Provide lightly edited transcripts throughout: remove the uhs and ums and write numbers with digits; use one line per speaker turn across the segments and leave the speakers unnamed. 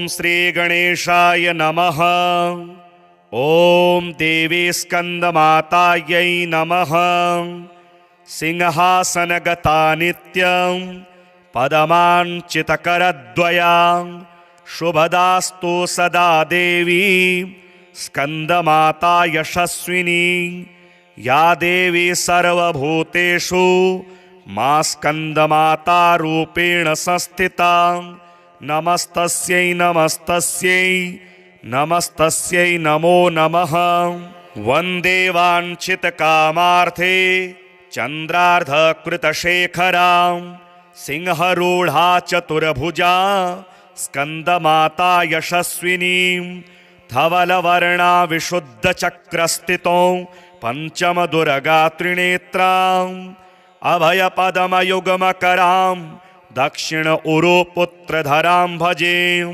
श्रीगणेशाय नमः। ॐ देवी स्कन्दमातायै नमः। सिंहासनगता नित्यं पदमाञ्चितकरद्वयां शुभदास्तु सदा देवी स्कन्दमाता यशस्विनी। या देवी सर्वभूतेषु मा स्कन्दमाता रूपेण संस्थिता। नमस्तस्यै नमस्तस्यै नमस्तस्यै नमो नमः। वन्दे वाञ्छितकामार्थे चन्द्रार्धकृतशेखरां सिंहरूढा चतुर्भुजा स्कन्दमाता यशस्विनीं। धवलवर्णा विशुद्धचक्रस्थितौ पञ्चमदुर्गा त्रिनेत्राम् अभयपदमयुग्मकरां दक्षिण उरुपुत्रधरां भजे।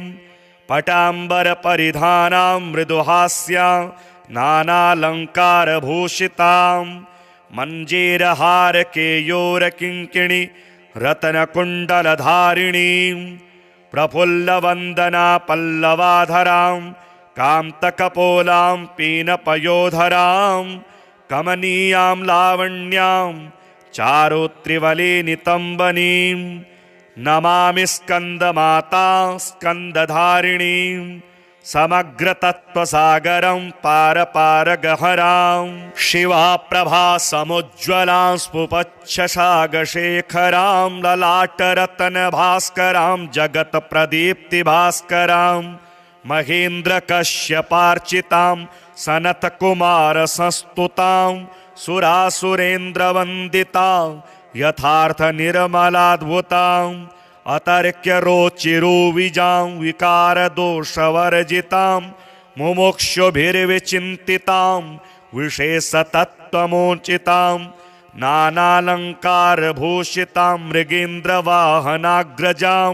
पटाम्बरपरिधानां मृदुहास्यां नानालङ्कारभूषितां मञ्जीरहारकेयूरकिङ्किणी रत्नकुण्डलधारिणीं। प्रफुल्लवन्दना पल्लवाधरां कान्तकपोलां पीनपयोधरां कमनीयां लावण्यां चारुत्रिवलिनितम्बनीं। नमामि स्कन्दमाता स्कन्दधारिणीं समग्रतत्त्वसागरं पारपारगहरां। शिवा प्रभा समुज्ज्वलां स्फुपच्छशागशेखरां ललाटरत्नभास्करां जगत्प्रदीप्तिभास्करां। महेन्द्रकश्यपार्चितां सनत्कुमारसंस्तुतां सुरासुरेन्द्रवन्दितां यथार्थनिर्मलाद्भुतां। अतर्क्यरोचिरुविजां विकारदोषवर्जितां मुमुक्षुभिर्विचिन्तितां विशेषतत्त्वमोचितां। नानालङ्कारभूषितां मृगेन्द्रवाहनाग्रजां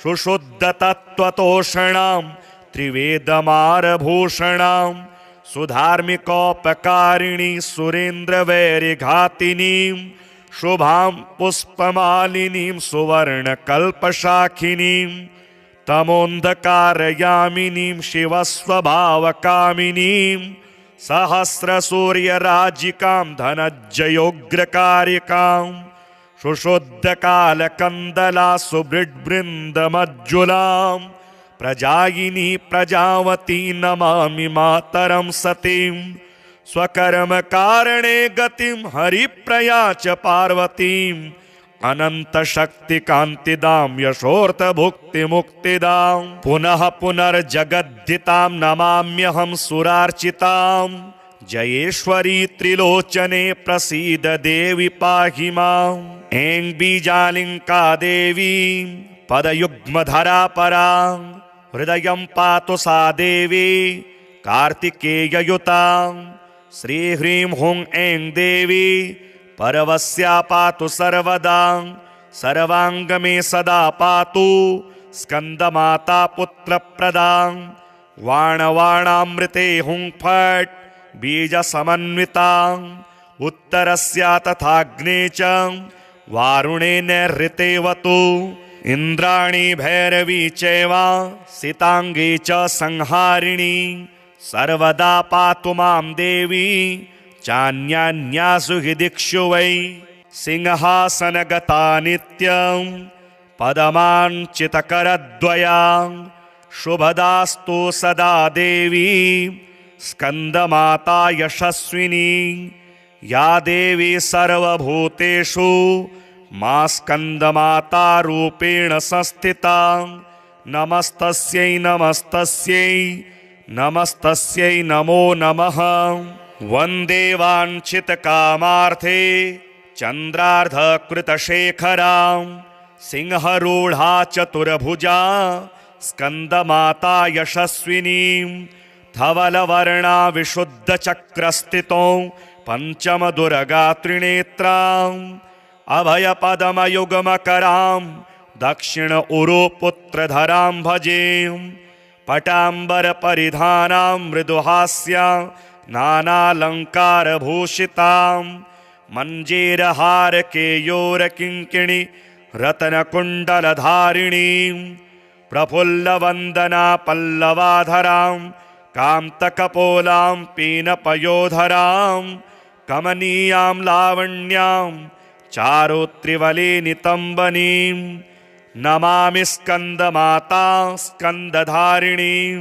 सुशुद्धतत्त्वतोषणां त्रिवेदमारभूषणां। सुधार्मिकोपकारिणी सुरेन्द्रवैरिघातिनीं शुभां पुष्पमालिनीं सुवर्णकल्पशाखिनीं। तमोन्धकारयामिनीं शिवस्वभावकामिनीं सहस्रसूर्यराजिकां धनज्जयोग्रकारिकां। सुशुद्धकालकन्दला सुबृड्बृन्दमज्जुलां प्रजायिनी प्रजावती नमामि मातरं सतीं। स्वकर्मकारणे गतिं हरिप्रया च पार्वतीं अनन्तशक्तिकान्तिदां यशोऽर्थभुक्तिमुक्तिदां। पुनः पुनर्जगद्धितां नमाम्यहं सुरार्चितां। जयेश्वरी त्रिलोचने प्रसीद देवि पाहि माम्। ऐं बीजालिङ्का देवी पदयुग्मधरा परा हृदयं पातु सा देवी कार्तिकेययुतां। श्रीह्रीं हुं ऐं देवी परवस्या पातु सर्वदा। सर्वाङ्गमे सदा पातु स्कन्दमाता पुत्रप्रदां। वाणवाणामृते हुं फट् बीजसमन्वितां। उत्तरस्या तथाग्ने च वारुणे नैऋतेवतु। इन्द्राणी भैरवी चैव सिताङ्गी च संहारिणी। सर्वदा पातु मां देवी चान्यान्यासु हि दिक्षु वै। सिंहासनगता नित्यं पदमाञ्चितकरद्वयां शुभदास्तु सदा देवी स्कन्दमाता यशस्विनी। या देवी सर्वभूतेषु मा स्कन्दमाता रूपेण संस्थिता। नमस्तस्यै नमस्तस्यै नमस्तस्यै नमो नमः। वन्दे वाञ्छितकामार्थे चन्द्रार्धकृतशेखरां सिंहरूढा चतुर्भुजा स्कन्दमाता यशस्विनीं। धवलवर्णा विशुद्धचक्रस्थितौ पञ्चमदुर्गा त्रिनेत्राम् अभयपदमयुग्मकरां दक्षिण उरुपुत्रधरां भजे। पटाम्बरपरिधानां मृदुहास्यां नानालङ्कारभूषितां मञ्जीरहारकेयूरकिङ्किणी रत्नकुण्डलधारिणीं। प्रफुल्लवन्दना पल्लवाधरां कान्तकपोलां पीनपयोधरां कमनीयां लावण्यां चारुत्रिवलिनितम्बनीं नमामि स्कन्दमाता स्कन्दधारिणीं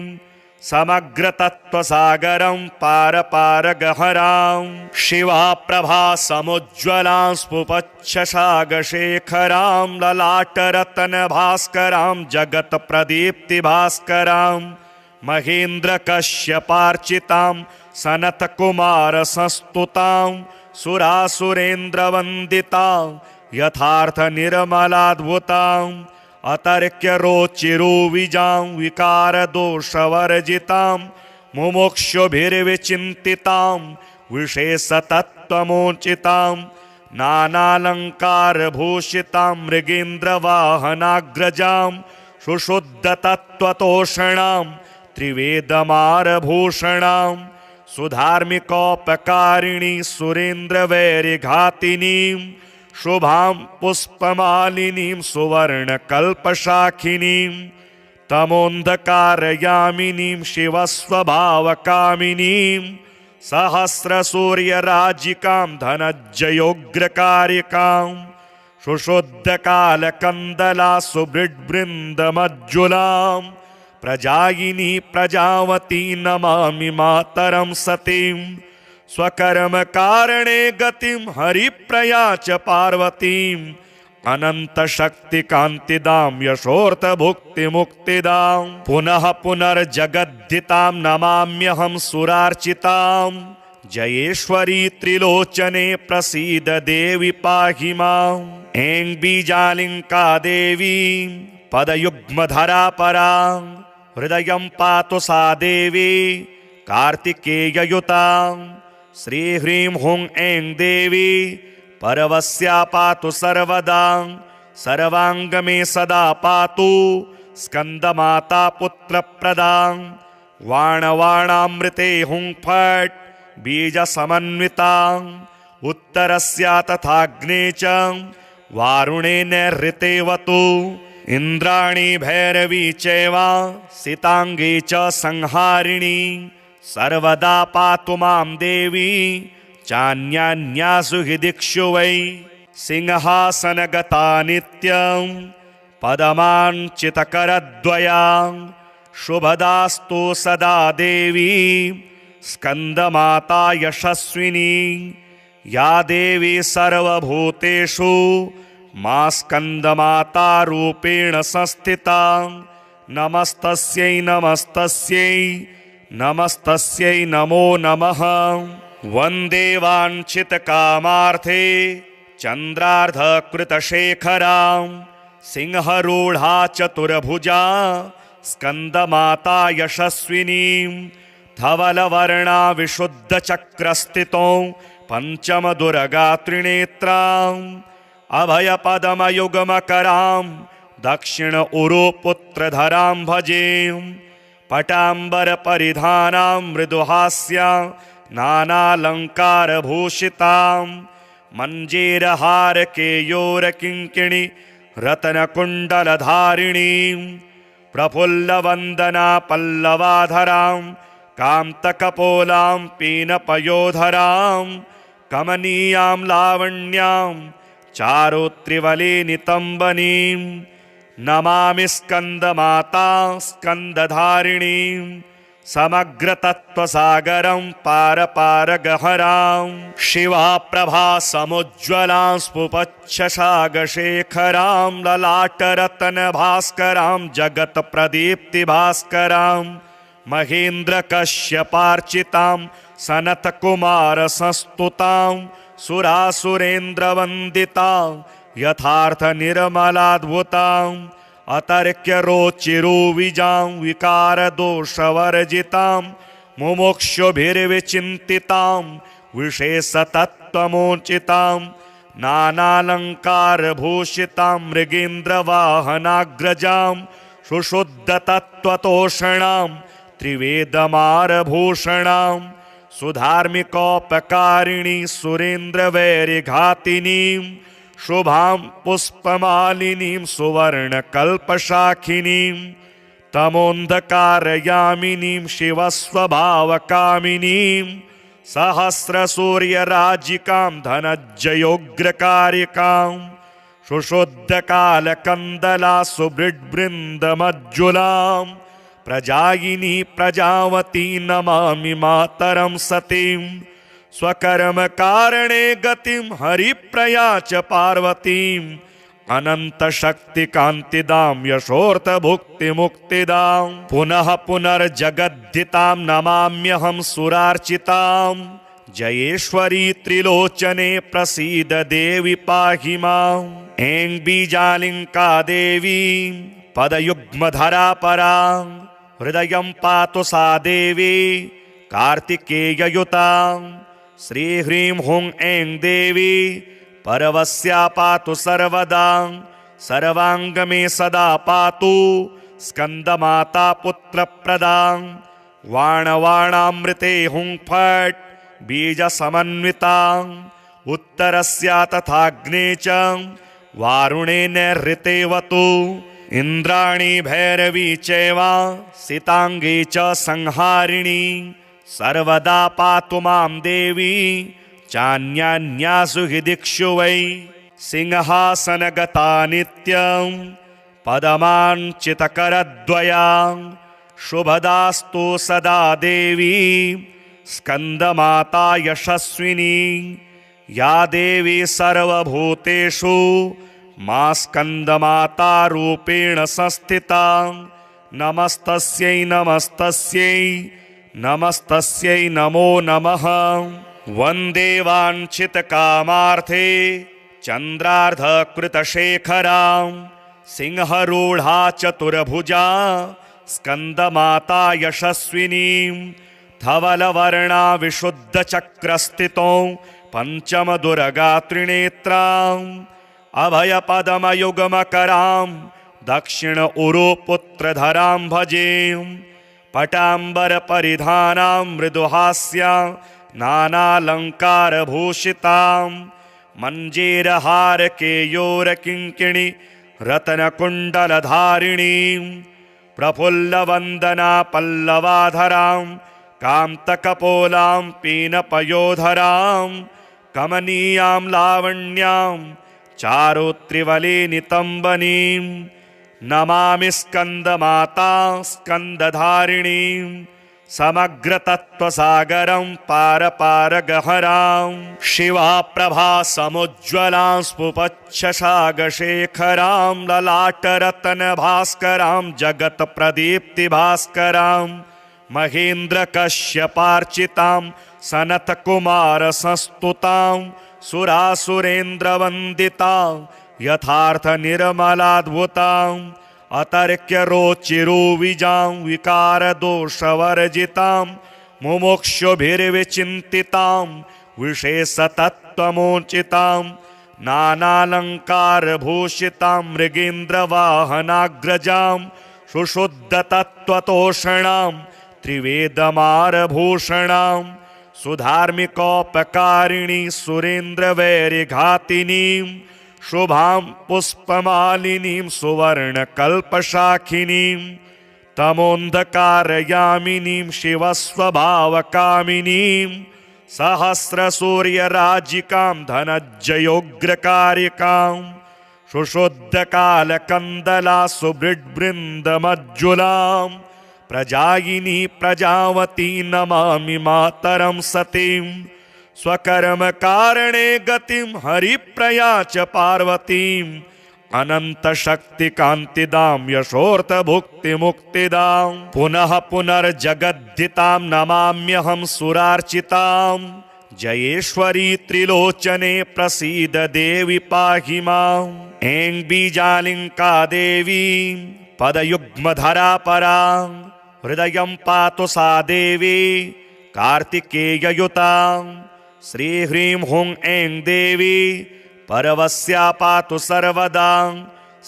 समग्रतत्त्वसागरं पारपारगहरां शिवा प्रभा समुज्ज्वलां स्फुपच्छशागशेखरां ललाटरत्नभास्करां जगत्प्रदीप्तिभास्करां महेन्द्रकश्यपार्चितां सनत्कुमारसंस्तुतां सुरासुरेन्द्रवन्दितां यथार्थनिर्मलाद्भुतां अतर्क्यरोचिरुविजां विकारदोषवर्जितां मुमुक्षुभिर्विचिन्तितां विशेषतत्त्वमोचितां नानालङ्कारभूषितां मृगेन्द्रवाहनाग्रजां सुशुद्धतत्त्वतोषणां त्रिवेदमारभूषणां सुधार्मिकोपकारिणी सुरेन्द्रवैरिघातिनीं शुभां पुष्पमालिनीं सुवर्णकल्पशाखिनीं तमोन्धकारयामिनीं शिवस्वभावकामिनीं सहस्रसूर्यराजिकां धनज्जयोग्रकारिकां सुशुद्धकालकन्दला सुबृड्बृन्दमज्जुलां प्रजायिनी प्रजावती नमामि मातरं सतीं स्वकर्मकारणे गतिं हरिप्रया च पार्वतीं अनन्तशक्तिकान्तिदां यशोऽर्थभुक्तिमुक्तिदां पुनः पुनर्जगद्धितां नमाम्यहं सुरार्चितां जयेश्वरी त्रिलोचने प्रसीद देवि पाहि माम् ऐं बीजालिङ्का देवी पदयुग्मधरा परा हृदयं पातु सा देवी कार्तिकेययुतां श्रीह्रीं हुं ऐं देवी परवस्या पातु सर्वदा सर्वाङ्गमे सदा पातु स्कन्दमाता पुत्रप्रदां वाणवाणामृते हुं फट् बीजसमन्वितां उत्तरस्या तथाग्ने च वारुणे नैऋतेवतु इन्द्राणी भैरवी चैव सिताङ्गे च संहारिणी सर्वदा पातु मां देवी चान्यान्यासु हि दिक्षु वै सिंहासनगता नित्यं पदमाञ्चितकरद्वयां शुभदास्तु सदा देवी स्कन्दमाता यशस्विनी या देवी सर्वभूतेषु मा स्कन्दमाता रूपेण संस्थिता नमस्तस्यै नमस्तस्यै नमस्तस्यै नमो नमः वन्दे वाञ्छितकामार्थे चन्द्रार्धकृतशेखरां सिंहरूढा चतुर्भुजा स्कन्दमाता यशस्विनीं धवलवर्णा विशुद्धचक्रस्थितौ पञ्चमदुर्गा त्रिनेत्राम् अभयपदमयुग्मकरां दक्षिण उरुपुत्रधरां भजे पटाम्बरपरिधानां मृदुहास्यां नानालङ्कारभूषितां मञ्जीरहारकेयोरकिङ्किणी रत्नकुण्डलधारिणीं प्रफुल्लवन्दना पल्लवाधरां कान्तकपोलां पीनपयोधरां कमनीयां लावण्यां चारुत्रिवलिनितम्बनीं नमामि स्कन्दमाता स्कन्दधारिणीं समग्रतत्त्वसागरं पारपारगहरां शिवा प्रभा समुज्ज्वलां स्फुपच्छशागशेखरां ललाटरत्नभास्करां जगत्प्रदीप्तिभास्करां महेन्द्रकश्यपार्चितां सनत्कुमारसंस्तुतां सुरासुरेन्द्रवन्दितां यथार्थनिर्मलाद्भुतां अतर्क्यरोचिरुविजां विकारदोषवर्जितां मुमुक्षुभिर्विचिन्तितां विशेषतत्त्वमोचितां नानालङ्कारभूषितां मृगेन्द्रवाहनाग्रजां सुशुद्धतत्त्वतोषणां त्रिवेदमारभूषणां सुधार्मिकोपकारिणी सुरेन्द्रवैरिघातिनीं शुभां पुष्पमालिनीं सुवर्णकल्पशाखिनीं तमोन्धकारयामिनीं शिवस्वभावकामिनीं सहस्रसूर्यराजिकां धनज्जयोग्रकारिकां सुशुद्धकालकन्दला सुबृड्बृन्दमज्जुलां प्रजायिनी प्रजावती नमामि मातरं सतीं स्वकर्मकारणे गतिं हरिप्रया च पार्वतीम् अनन्तशक्तिकान्तिदां यशोऽर्थभुक्तिमुक्तिदां पुनः पुनर्जगद्धितां नमाम्यहं सुरार्चितां जयेश्वरी त्रिलोचने प्रसीद देवि पाहि माम् ऐं बीजालिङ्का देवी पदयुग्मधरा परा हृदयं पातु सा देवी कार्तिकेययुतां श्रीह्रीं हुं ऐं देवी परवस्या पातु सर्वदा सर्वांग मे सदा पातु स्कंदमाता पुत्रप्रदा वाणवाणामृते हुं फट् बीज समन्विता उत्तरस्या तथाग्ने च वारुणे नैऋतेवतु इंद्राणी भैरवी चैवा सितांगे च संहारिणी सर्वदा पातु मां देवी चान्यान्यासु हि दिक्षु वै सिंहासनगता नित्यं पदमाञ्चितकरद्वया शुभदास्तु सदा देवी स्कन्दमाता यशस्विनी या देवी सर्वभूतेषु मा स्कन्दमाता रूपेण संस्थिता नमस्तस्यै नमस्तस्यै नमस्तस्यै नमो नमः वन्दे वाञ्छितकामार्थे चन्द्रार्धकृतशेखरां सिंहरूढा चतुर्भुजा स्कन्दमाता यशस्विनीं धवलवर्णा विशुद्धचक्रस्थितौ पञ्चमदुर्गा त्रिनेत्राम् अभयपदमयुगमकरां दक्षिण उरुपुत्रधरां भजे पटाम्बरपरिधानां मृदुहास्या नानालङ्कारभूषितां मञ्जीरहारकेयोरकिङ्किणि रत्नकुण्डलधारिणीं प्रफुल्लवन्दना पल्लवाधरां कान्तकपोलां पीनपयोधरां कमनीयां लावण्यां चारुत्रिवले नितम्बनीं नमामि स्कन्दमाता स्कन्दधारिणीं समग्रतत्त्वसागरं पारपारगहरां शिवा प्रभा समुज्ज्वलां स्फुपच्छशागशेखरां ललाटरत्नभास्करां जगत्प्रदीप्तिभास्करां महेन्द्रकश्यपार्चितां सनत्कुमारसंस्तुतां सुरासुरेन्द्रवन्दितां यथार्थनिर्मलाद्भुताम् अतर्क्यरोचिरुविजां विकारदोषवर्जितां मुमुक्षुभिर्विचिन्तितां विशेषतत्त्वमोचितां नानालङ्कारभूषितां मृगेन्द्रवाहनाग्रजां सुशुद्धतत्त्वतोषणां त्रिवेदमारभूषणां सुधार्मिकोपकारिणी सुरेन्द्रवैरिघातिनीं शुभां पुष्पमालिनीं सुवर्णकल्पशाखिनीं तमोन्धकारयामिनीं शिवस्वभावकामिनीं सहस्रसूर्यराजिकां धनज्जयोग्रकारिकां सुशुद्धकालकन्दला सुबृड्बृन्दमज्जुलां प्रजायिनी प्रजावती नमामि मातरं सतीं स्वकर्मकारणे गतिं हरिप्रया च पार्वतीम् अनन्तशक्तिकान्तिदां यशोऽर्थभुक्तिमुक्तिदां पुनः पुनर्जगद्धितां नमाम्यहं सुरार्चितां जयेश्वरी त्रिलोचने प्रसीद देवि पाहि माम् ऐं बीजालिङ्का देवी पदयुग्मधरा परा हृदयं पातु सा देवी कार्तिकेययुतां श्रीह्रीं हुं ऐं देवी परवस्या पातु सर्वदा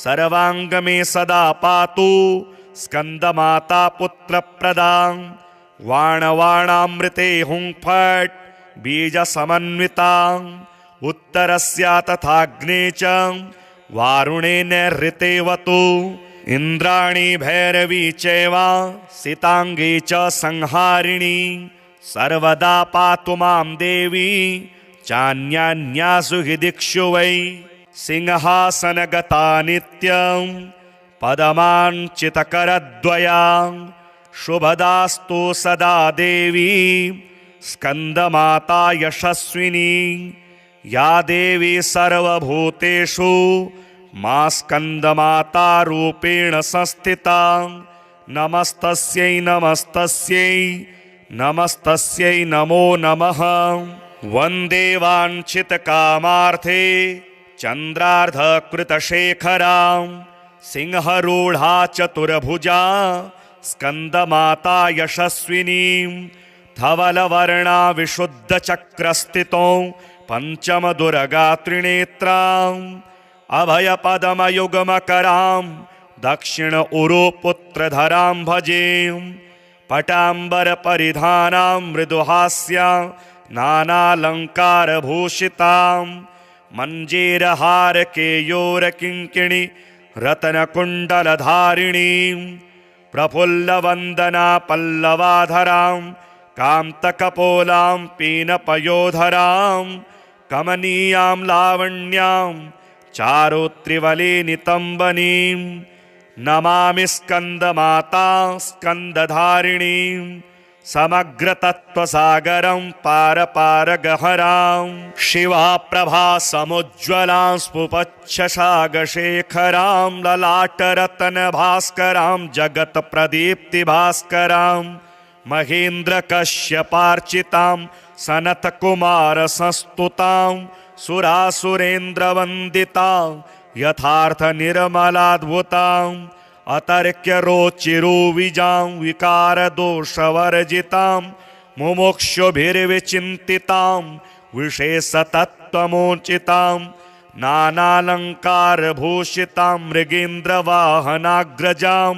सर्वांग मे सदा पातु स्कन्दमाता पुत्रप्रदा वाणवाणामृते हुं फट् बीज समन्विता उत्तरस्या तथाग्ने च वारुणे नैऋतेवतु इन्द्राणी भैरवी चैवा सितांगी च संहारिणी सर्वदा पातु मां देवी चान्यान्यासु हि दिक्षु वै सिंहासनगता नित्यं पदमाञ्चितकरद्वया शुभदास्तु सदा देवी स्कन्दमाता यशस्विनी या देवी सर्वभूतेषु मा स्कन्दमाता रूपेण संस्थिता नमस्तस्यै नमस्तस्यै नमस्तस्यै नमो नमः। वन्दे वाञ्छितकामार्थे चन्द्रार्धकृतशेखरां सिंहरूढा चतुर्भुजा स्कन्दमाता यशस्विनीं धवलवर्णा विशुद्धचक्रस्थितो पञ्चमदुर्गा त्रिनेत्राम् अभयपदमयुग्मकरां दक्षिण उरुपुत्रधरां भजे पटाम्बरपरिधानां मृदुहास्यां नानालङ्कारभूषितां मञ्जीरहारकेयोरकिङ्किणी रत्नकुण्डलधारिणीं प्रफुल्लवन्दना पल्लवाधरां कान्तकपोलां पीनपयोधरां कमनीयां लावण्यां चारुत्रिवले नितम्बनीं नमामि स्कन्दमाता स्कन्दधारिणीं समग्रतत्त्वसागरं पारपारगहरां शिवा प्रभा समुज्ज्वलां स्फुपच्छशागशेखरां ललाटरत्नभास्करां जगत्प्रदीप्तिभास्करां महेन्द्रकश्यपार्चितां सनत्कुमारसंस्तुतां सुरासुरेन्द्रवन्दितां यथार्थनिर्मलाद्भुतां अतर्क्यरोचिरुविजां विकारदोषवर्जितां मुमुक्षुभिर्विचिन्तितां विशेषतत्त्वमोचितां नानालङ्कारभूषितां मृगेन्द्रवाहनाग्रजां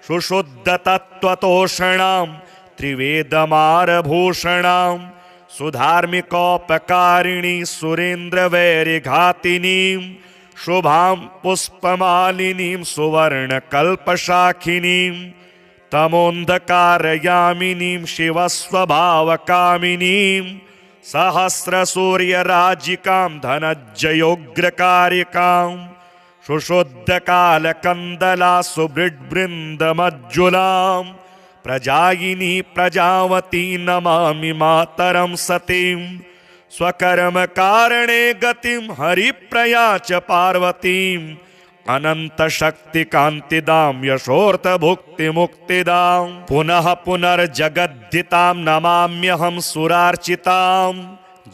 सुशुद्धतत्त्वतोषणां त्रिवेदमारभूषणां सुधार्मिकोपकारिणी सुरेन्द्रवैरिघातिनीं शुभां पुष्पमालिनीं सुवर्णकल्पशाखिनीं तमोन्धकारयामिनीं शिवस्वभावकामिनीं सहस्रसूर्यराजिकां धनज्जयोग्रकारिकां सुशुद्धकालकन्दला सुबृड्बृन्दमज्जुलां प्रजायिनी प्रजावती नमामि मातरं सतीं स्वकर्मकारणे गतिं हरिप्रया च पार्वतीं अनन्तशक्तिकान्तिदां यशोऽर्थभुक्तिमुक्तिदां पुनः पुनर्जगद्धितां नमाम्यहं सुरार्चितां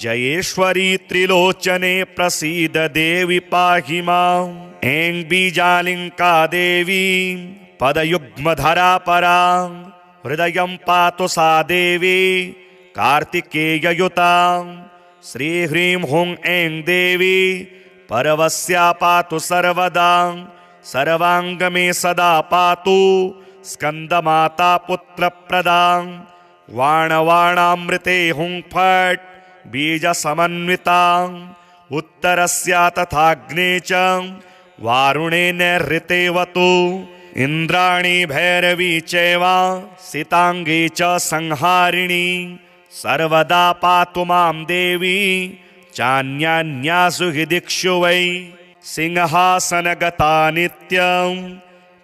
जयेश्वरी त्रिलोचने प्रसीद देवि पाहि माम् ऐं बीजालिङ्का देवी पदयुग्मधरा परा हृदयं पातु सा देवी कार्तिकेययुतां श्रीह्रीं हुं ऐं देवी परवस्या पातु सर्वदा सर्वाङ्गमे सदा पातु स्कन्दमाता पुत्रप्रदां वाणवाणामृते हुं फट् बीजसमन्वितां उत्तरस्या तथाग्ने च वारुणे नैऋतेवतु इन्द्राणी भैरवी चैवा सितांगी च संहारिणी सर्वदा पातु मां देवी चान्यान्यासु हि दिक्षु वै सिंहासनगता नित्यं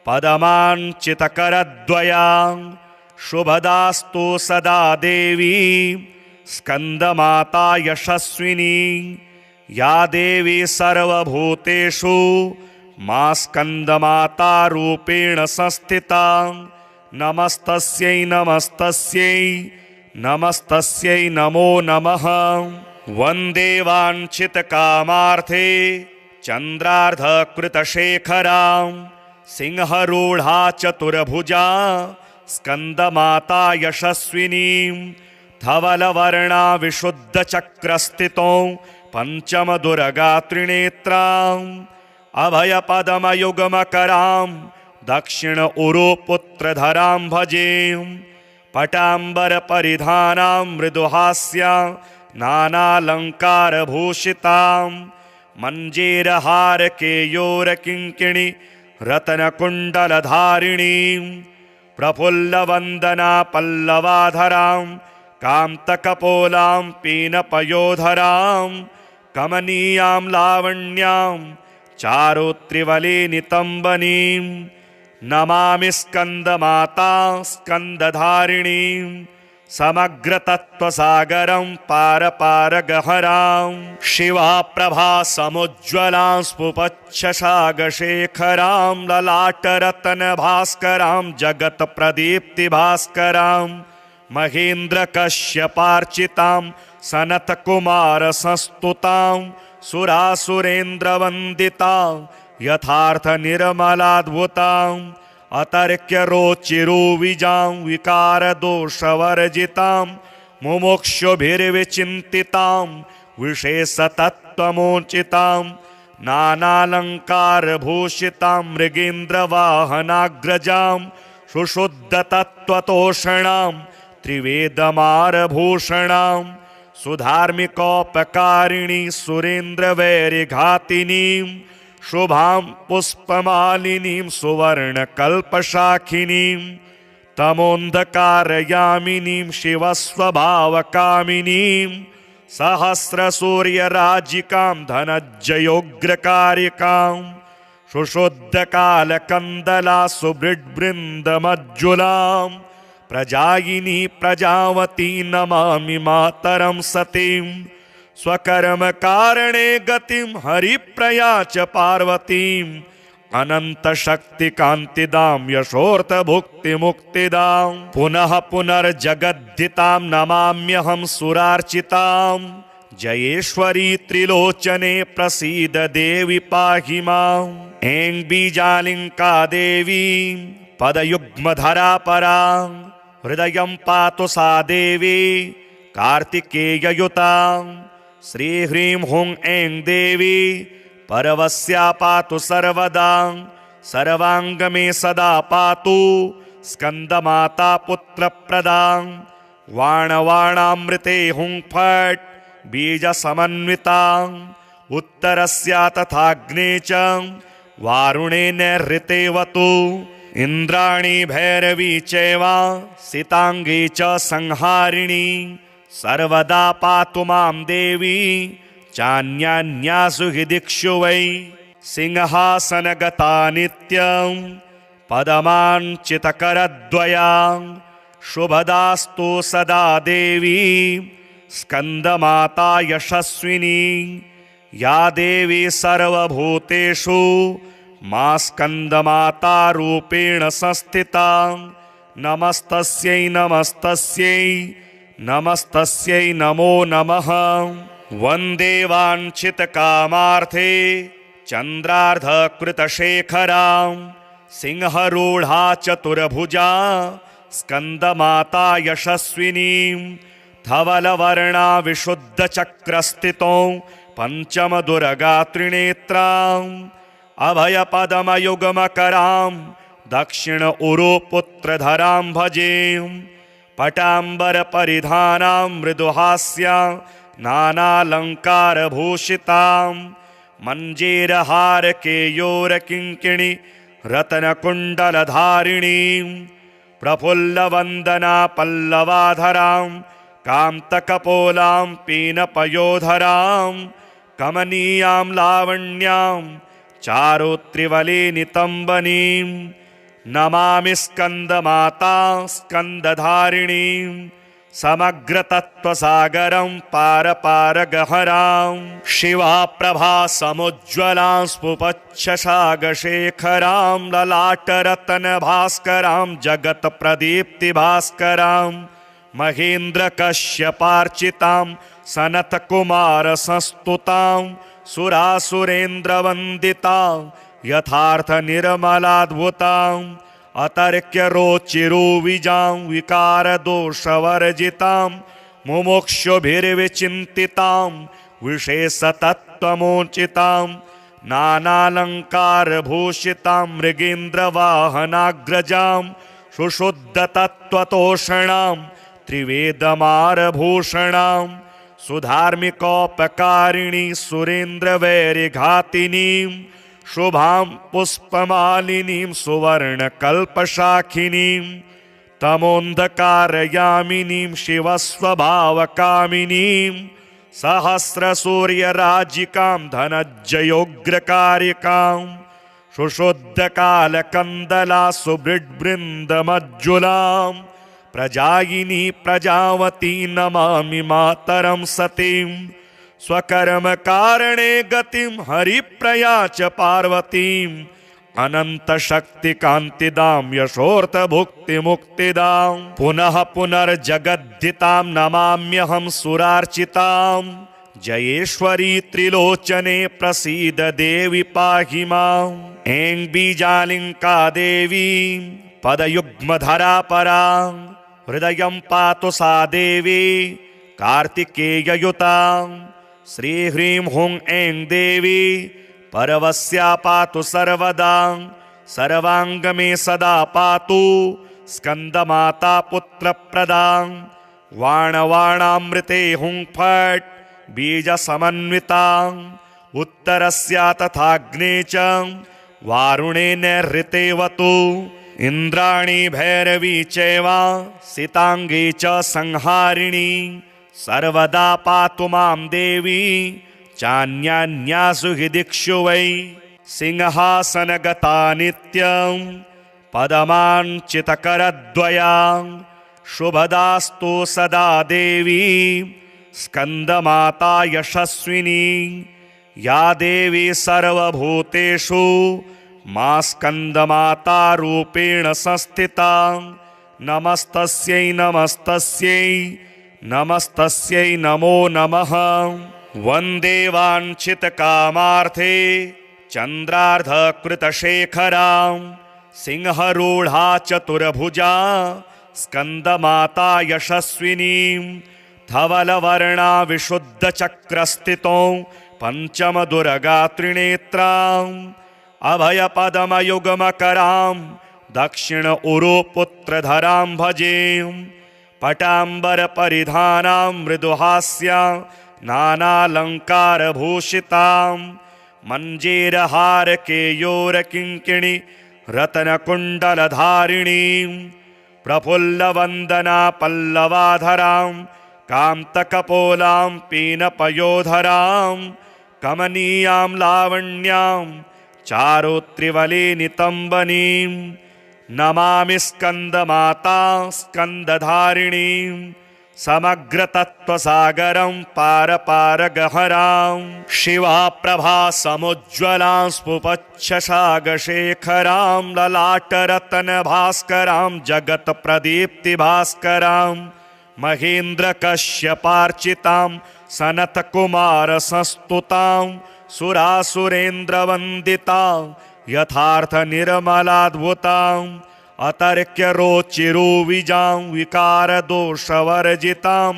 पदमाञ्चितकरद्वया शुभदास्तु सदा देवी स्कन्दमाता यशस्विनी या देवी सर्वभूतेषु मा स्कन्दमाता रूपेण संस्थिता नमस्तस्यै नमस्तस्यै नमस्तस्यै नमो नमः। वन्दे वाञ्छितकामार्थे चन्द्रार्धकृतशेखरां सिंहरूढा चतुर्भुजा स्कन्दमाता यशस्विनीं धवलवर्णा विशुद्धचक्रस्थितो पञ्चमदुर्गा त्रिनेत्राम् अभयपदमयुग्मकरां दक्षिण उरुपुत्रधरां भजे पटाम्बरपरिधानां मृदुहास्यां नानालङ्कारभूषितां मञ्जीरहारकेयोरकिङ्किणी रत्नकुण्डलधारिणीं प्रफुल्लवन्दना पल्लवाधरां कान्तकपोलां पीनपयोधरां कमनीयां लावण्यां चारुत्रिवलिनितम्बनीं नमामि स्कन्दमाता स्कन्दधारिणीं समग्रतत्त्वसागरं पारपारगहरां शिवा प्रभा समुज्ज्वलां स्फुपच्छशागशेखरां ललाटरत्नभास्करां जगत्प्रदीप्तिभास्करां महेन्द्रकश्यपार्चितां सनत्कुमारसंस्तुतां सुरासुरेन्द्रवन्दितां यथार्थनिर्मलाद्भुतां अतर्क्यरोचिरुविजां विकारदोषवर्जितां मुमुक्षुभिर्विचिन्तितां विशेषतत्त्वमोचितां नानालङ्कारभूषितां मृगेन्द्रवाहनाग्रजां सुशुद्धतत्त्वतोषणां त्रिवेदमारभूषणां सुधार्मिकोपकारिणी सुरेन्द्रवैरिघातिनीं शुभां पुष्पमालिनीं सुवर्णकल्पशाखिनीं तमोन्धकारयामिनीं शिवस्वभावकामिनीं सहस्रसूर्यराजिकां धनज्जयोग्रकारिकां सुशुद्धकालकन्दला सुबृड्बृन्दमज्जुलां प्रजायिनी प्रजावती नमामि मातरं सतीं स्वकर्मकारणे गतिं हरिप्रया च पार्वतीम् अनन्तशक्तिकान्तिदां यशोऽर्थभुक्तिमुक्तिदां पुनः पुनर्जगद्धितां नमाम्यहं सुरार्चितां जयेश्वरी त्रिलोचने प्रसीद देवि पाहि माम् ऐं बीजालिङ्का देवी पदयुग्मधरा परा हृदयं पातु सा देवी कार्तिकेययुतां श्रीह्रीं हुं ऐं देवी परवस्या पातु सर्वदा सर्वाङ्गमे सदा पातु स्कन्दमाता पुत्रप्रदां वाणवाणामृते हुं फट् बीजसमन्वितां उत्तरस्या तथाग्ने च वारुणे नैऋतेवतु इन्द्राणी भैरवी चैव सिताङ्गी च संहारिणी सर्वदा पातु मां देवी चान्यान्यासु हि दिक्षु वै सिंहासनगता नित्यं पदमाञ्चितकरद्वयां शुभदास्तु सदा देवी स्कन्दमाता यशस्विनी या देवी सर्वभूतेषु मा स्कन्दमाता रूपेण संस्थिता नमस्तस्यै नमस्तस्यै नमस्तस्यै नमो नमः वन्दे वाञ्छितकामार्थे चन्द्रार्धकृतशेखरां सिंहरूढा चतुर्भुजा स्कन्दमाता यशस्विनीं धवलवर्णा विशुद्धचक्रस्थितौ पञ्चमदुर्गा त्रिनेत्राम् अभयपदमयुगमकरां दक्षिण उरुपुत्रधरां भजे पटाम्बरपरिधानां मृदुहास्यां नानालङ्कारभूषितां मञ्जीरहारकेयोरकिङ्किणी रत्नकुण्डलधारिणीं प्रफुल्लवन्दना पल्लवाधरां कान्तकपोलां पीनपयोधरां कमनीयां लावण्यां चारुत्रिवलिनितम्बनीं नमामि स्कन्दमाता स्कन्दधारिणीं समग्रतत्त्वसागरं पारपारगहरां शिवा प्रभा समुज्ज्वलां स्फुपच्छशागशेखरां ललाटरत्नभास्करां जगत्प्रदीप्तिभास्करां महेन्द्रकश्यपार्चितां सनत्कुमारसंस्तुतां सुरासुरेन्द्रवन्दितां यथार्थनिर्मलाद्भुतां अतर्क्यरोचिरुविजां विकारदोषवर्जितां मुमुक्षुभिर्विचिन्तितां विशेषतत्त्वमोचितां नानालङ्कारभूषितां मृगेन्द्रवाहनाग्रजां सुशुद्धतत्त्वतोषणां त्रिवेदमारभूषणां सुधार्मिकोपकारिणी सुरेन्द्रवैरिघातिनीं शुभां पुष्पमालिनीं सुवर्णकल्पशाखिनीं तमोन्धकारयामिनीं शिवस्वभावकामिनीं सहस्रसूर्यराजिकां धनज्जयोग्रकारिकां सुशुद्धकालकन्दला सुबृड्बृन्दमज्जुलां प्रजायिनी प्रजावती नमामि मातरं सतीं स्वकर्मकारणे गतिं हरिप्रया च पार्वतीं अनन्तशक्तिकान्तिदां यशोऽर्थभुक्तिमुक्तिदां पुनः पुनर्जगद्धितां नमाम्यहं सुरार्चितां जयेश्वरी त्रिलोचने प्रसीद देवि पाहि माम् ऐं बीजालिङ्का देवी पदयुग्मधरा परा हृदयं पातु सा देवी कार्तिकेययुतां श्रीह्रीं हुं ऐं देवी परवस्या पातु सर्वदा सर्वाङ्गमे सदा पातु स्कन्दमाता पुत्रप्रदां वाणवाणामृते हुं फट् बीजसमन्वितां उत्तरस्या तथाग्ने च वारुणे नैऋतेवतु इन्द्राणी भैरवी चैव सिताङ्गी च संहारिणी सर्वदा पातु मां देवी चान्यान्यासु हि दिक्षु वै सिंहासनगता नित्यं पदमाञ्चितकरद्वयां शुभदास्तु सदा देवी स्कन्दमाता यशस्विनी या देवी सर्वभूतेषु मा स्कन्दमाता रूपेण संस्थिता नमस्तस्यै नमस्तस्यै नमस्तस्यै नमो नमः वन्दे वाञ्छितकामार्थे चन्द्रार्धकृतशेखरां सिंहरूढा चतुर्भुजा स्कन्दमाता यशस्विनीं धवलवर्णा विशुद्धचक्रस्थितौ पञ्चमदुर्गा त्रिनेत्राम् अभयपदमयुगमकरां दक्षिण उरुपुत्रधरां भजे पटाम्बरपरिधानां मृदुहास्यां नानालङ्कारभूषितां मञ्जीरहारकेयोरकिङ्किणी रत्नकुण्डलधारिणीं प्रफुल्लवन्दना पल्लवाधरां कान्तकपोलां पीनपयोधरां कमनीयां लावण्यां चारुत्रिवले नितम्बनीं नमामि स्कन्दमाता स्कन्दधारिणीं समग्रतत्त्वसागरं पारपारगहरां शिवा प्रभा समुज्ज्वलां स्फुपच्छशागशेखरां ललाटरत्नभास्करां जगत्प्रदीप्तिभास्करां महेन्द्रकश्यपार्चितां सनत्कुमारसंस्तुतां सुरासुरेन्द्रवन्दितां यथार्थनिर्मलाद्भुतां अतर्क्यरोचिरुविजां विकारदोषवर्जितां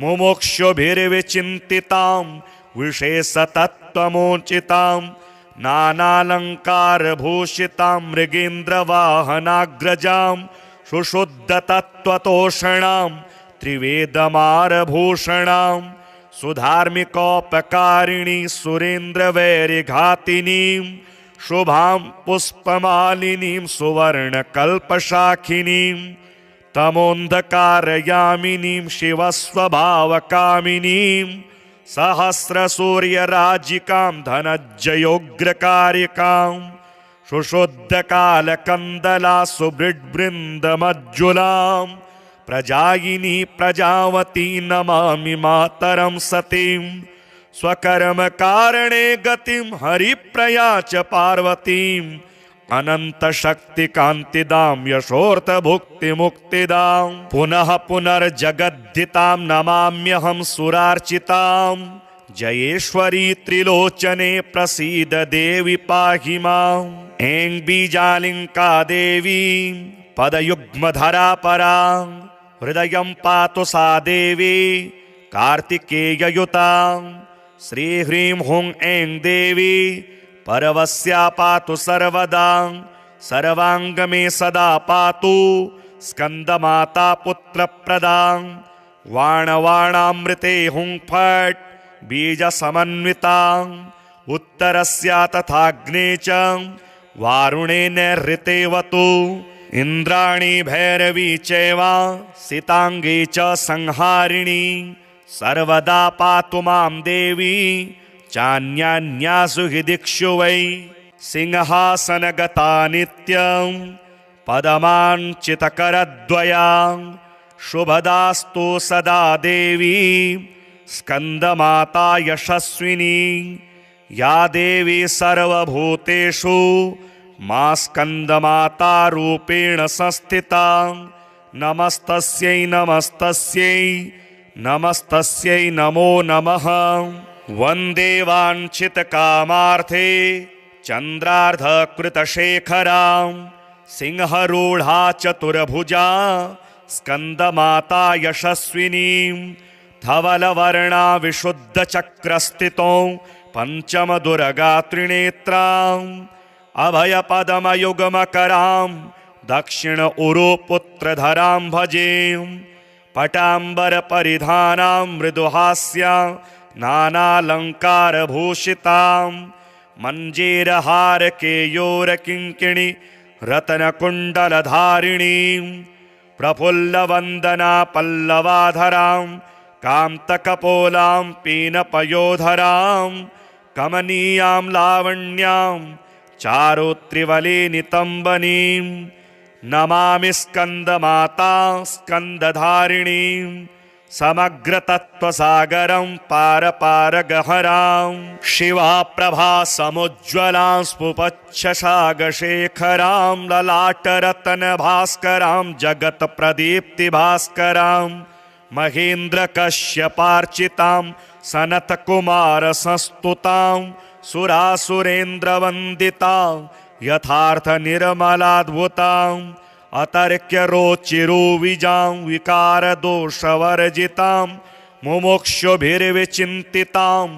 मुमुक्षुभिर्विचिन्तितां विशेषतत्त्वमोचितां नानालङ्कारभूषितां मृगेन्द्रवाहनाग्रजां सुशुद्धतत्त्वतोषणां त्रिवेदमारभूषणां सुधार्मिकोपकारिणी सुरेन्द्रवैरिघातिनीं शुभां पुष्पमालिनीं सुवर्णकल्पशाखिनीं तमोन्धकारयामिनीं शिवस्वभावकामिनीं सहस्रसूर्यराजिकां धनज्जयोग्रकारिकां सुशुद्धकालकन्दला सुबृड्बृन्दमज्जुलां प्रजायिनी प्रजावती नमामि मातरं सतीं स्वकर्मकारणे गतिं हरिप्रया च पार्वतीं अनन्तशक्तिकान्तिदां यशोऽर्थभुक्तिमुक्तिदां पुनः पुनर्जगद्धितां नमाम्यहं सुरार्चितां जयेश्वरी त्रिलोचने प्रसीद देवि पाहि माम् ऐं बीजालिङ्का देवी पदयुग्मधरा परा हृदयं पातु सा देवी कार्तिकेययुतां श्रीह्रीं हुं ऐं देवी परवस्या पातु सर्वदा सर्वाङ्गमे सदा पातु स्कन्दमाता पुत्रप्रदां वाणवाणामृते हुंफट् बीजसमन्वितां उत्तरस्या तथाग्ने च वारुणे नैरृतेवतु इन्द्राणी भैरवी चैव सितांगी च संहारिणी सर्वदा पातु मां देवी चान्यान्यासु हि दिक्षु वै सिंहासनगता नित्यं पदमाञ्चितकरद्वयां शुभदास्तु सदा देवी स्कन्दमाता यशस्विनी या देवी सर्वभूतेषु मा स्कन्दमाता रूपेण संस्थिता नमस्तस्यै नमस्तस्यै नमस्तस्यै नमो नमः। वन्दे वाञ्छितकामार्थे चन्द्रार्धकृतशेखरां सिंहरूढा चतुर्भुजा स्कन्दमाता यशस्विनीं धवलवर्णा विशुद्धचक्रस्थितौ पञ्चमदुर्गा त्रिनेत्राम् अभयपदमयुग्मकरां दक्षिण उरुपुत्रधरां भजे पटाम्बरपरिधानां मृदुहास्या नानालङ्कारभूषितां मञ्जीरहारकेयोरकिङ्किणी रत्नकुण्डलधारिणीं प्रफुल्लवन्दना पल्लवाधरां कान्तकपोलां पीनपयोधरां कमनीयां लावण्यां चारुत्रिवले नितम्बनीं नमामि स्कन्दमाता स्कन्दधारिणीं समग्रतत्त्वसागरं पारपारगहरां शिवा प्रभा समुज्ज्वलां स्फुपच्छशागशेखरां ललाटरत्नभास्करां जगत्प्रदीप्तिभास्करां महेन्द्रकश्यपार्चितां सनत्कुमारसंस्तुतां सुरासुरेन्द्रवन्दितां यथार्थनिर्मलाद्भुताम् अतर्क्यरोचिरुविजां विकारदोषवर्जितां मुमुक्षुभिर्विचिन्तितां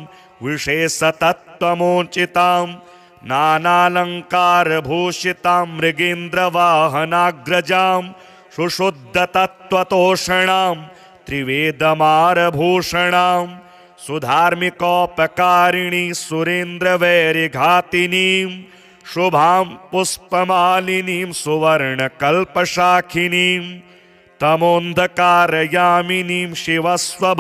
विशेषतत्त्वमोचितां नानालङ्कारभूषितां मृगेन्द्रवाहनाग्रजां सुशुद्धतत्त्वतोषणां त्रिवेदमारभूषणां सुधार्मिकोपकारिणी सुरेन्द्रवैरिघातिनीं शुभां पुष्पमालिनीं सुवर्णकल्पशाखिनीं तमोन्धकारयामिनीं शिवस्वभावकामिनीं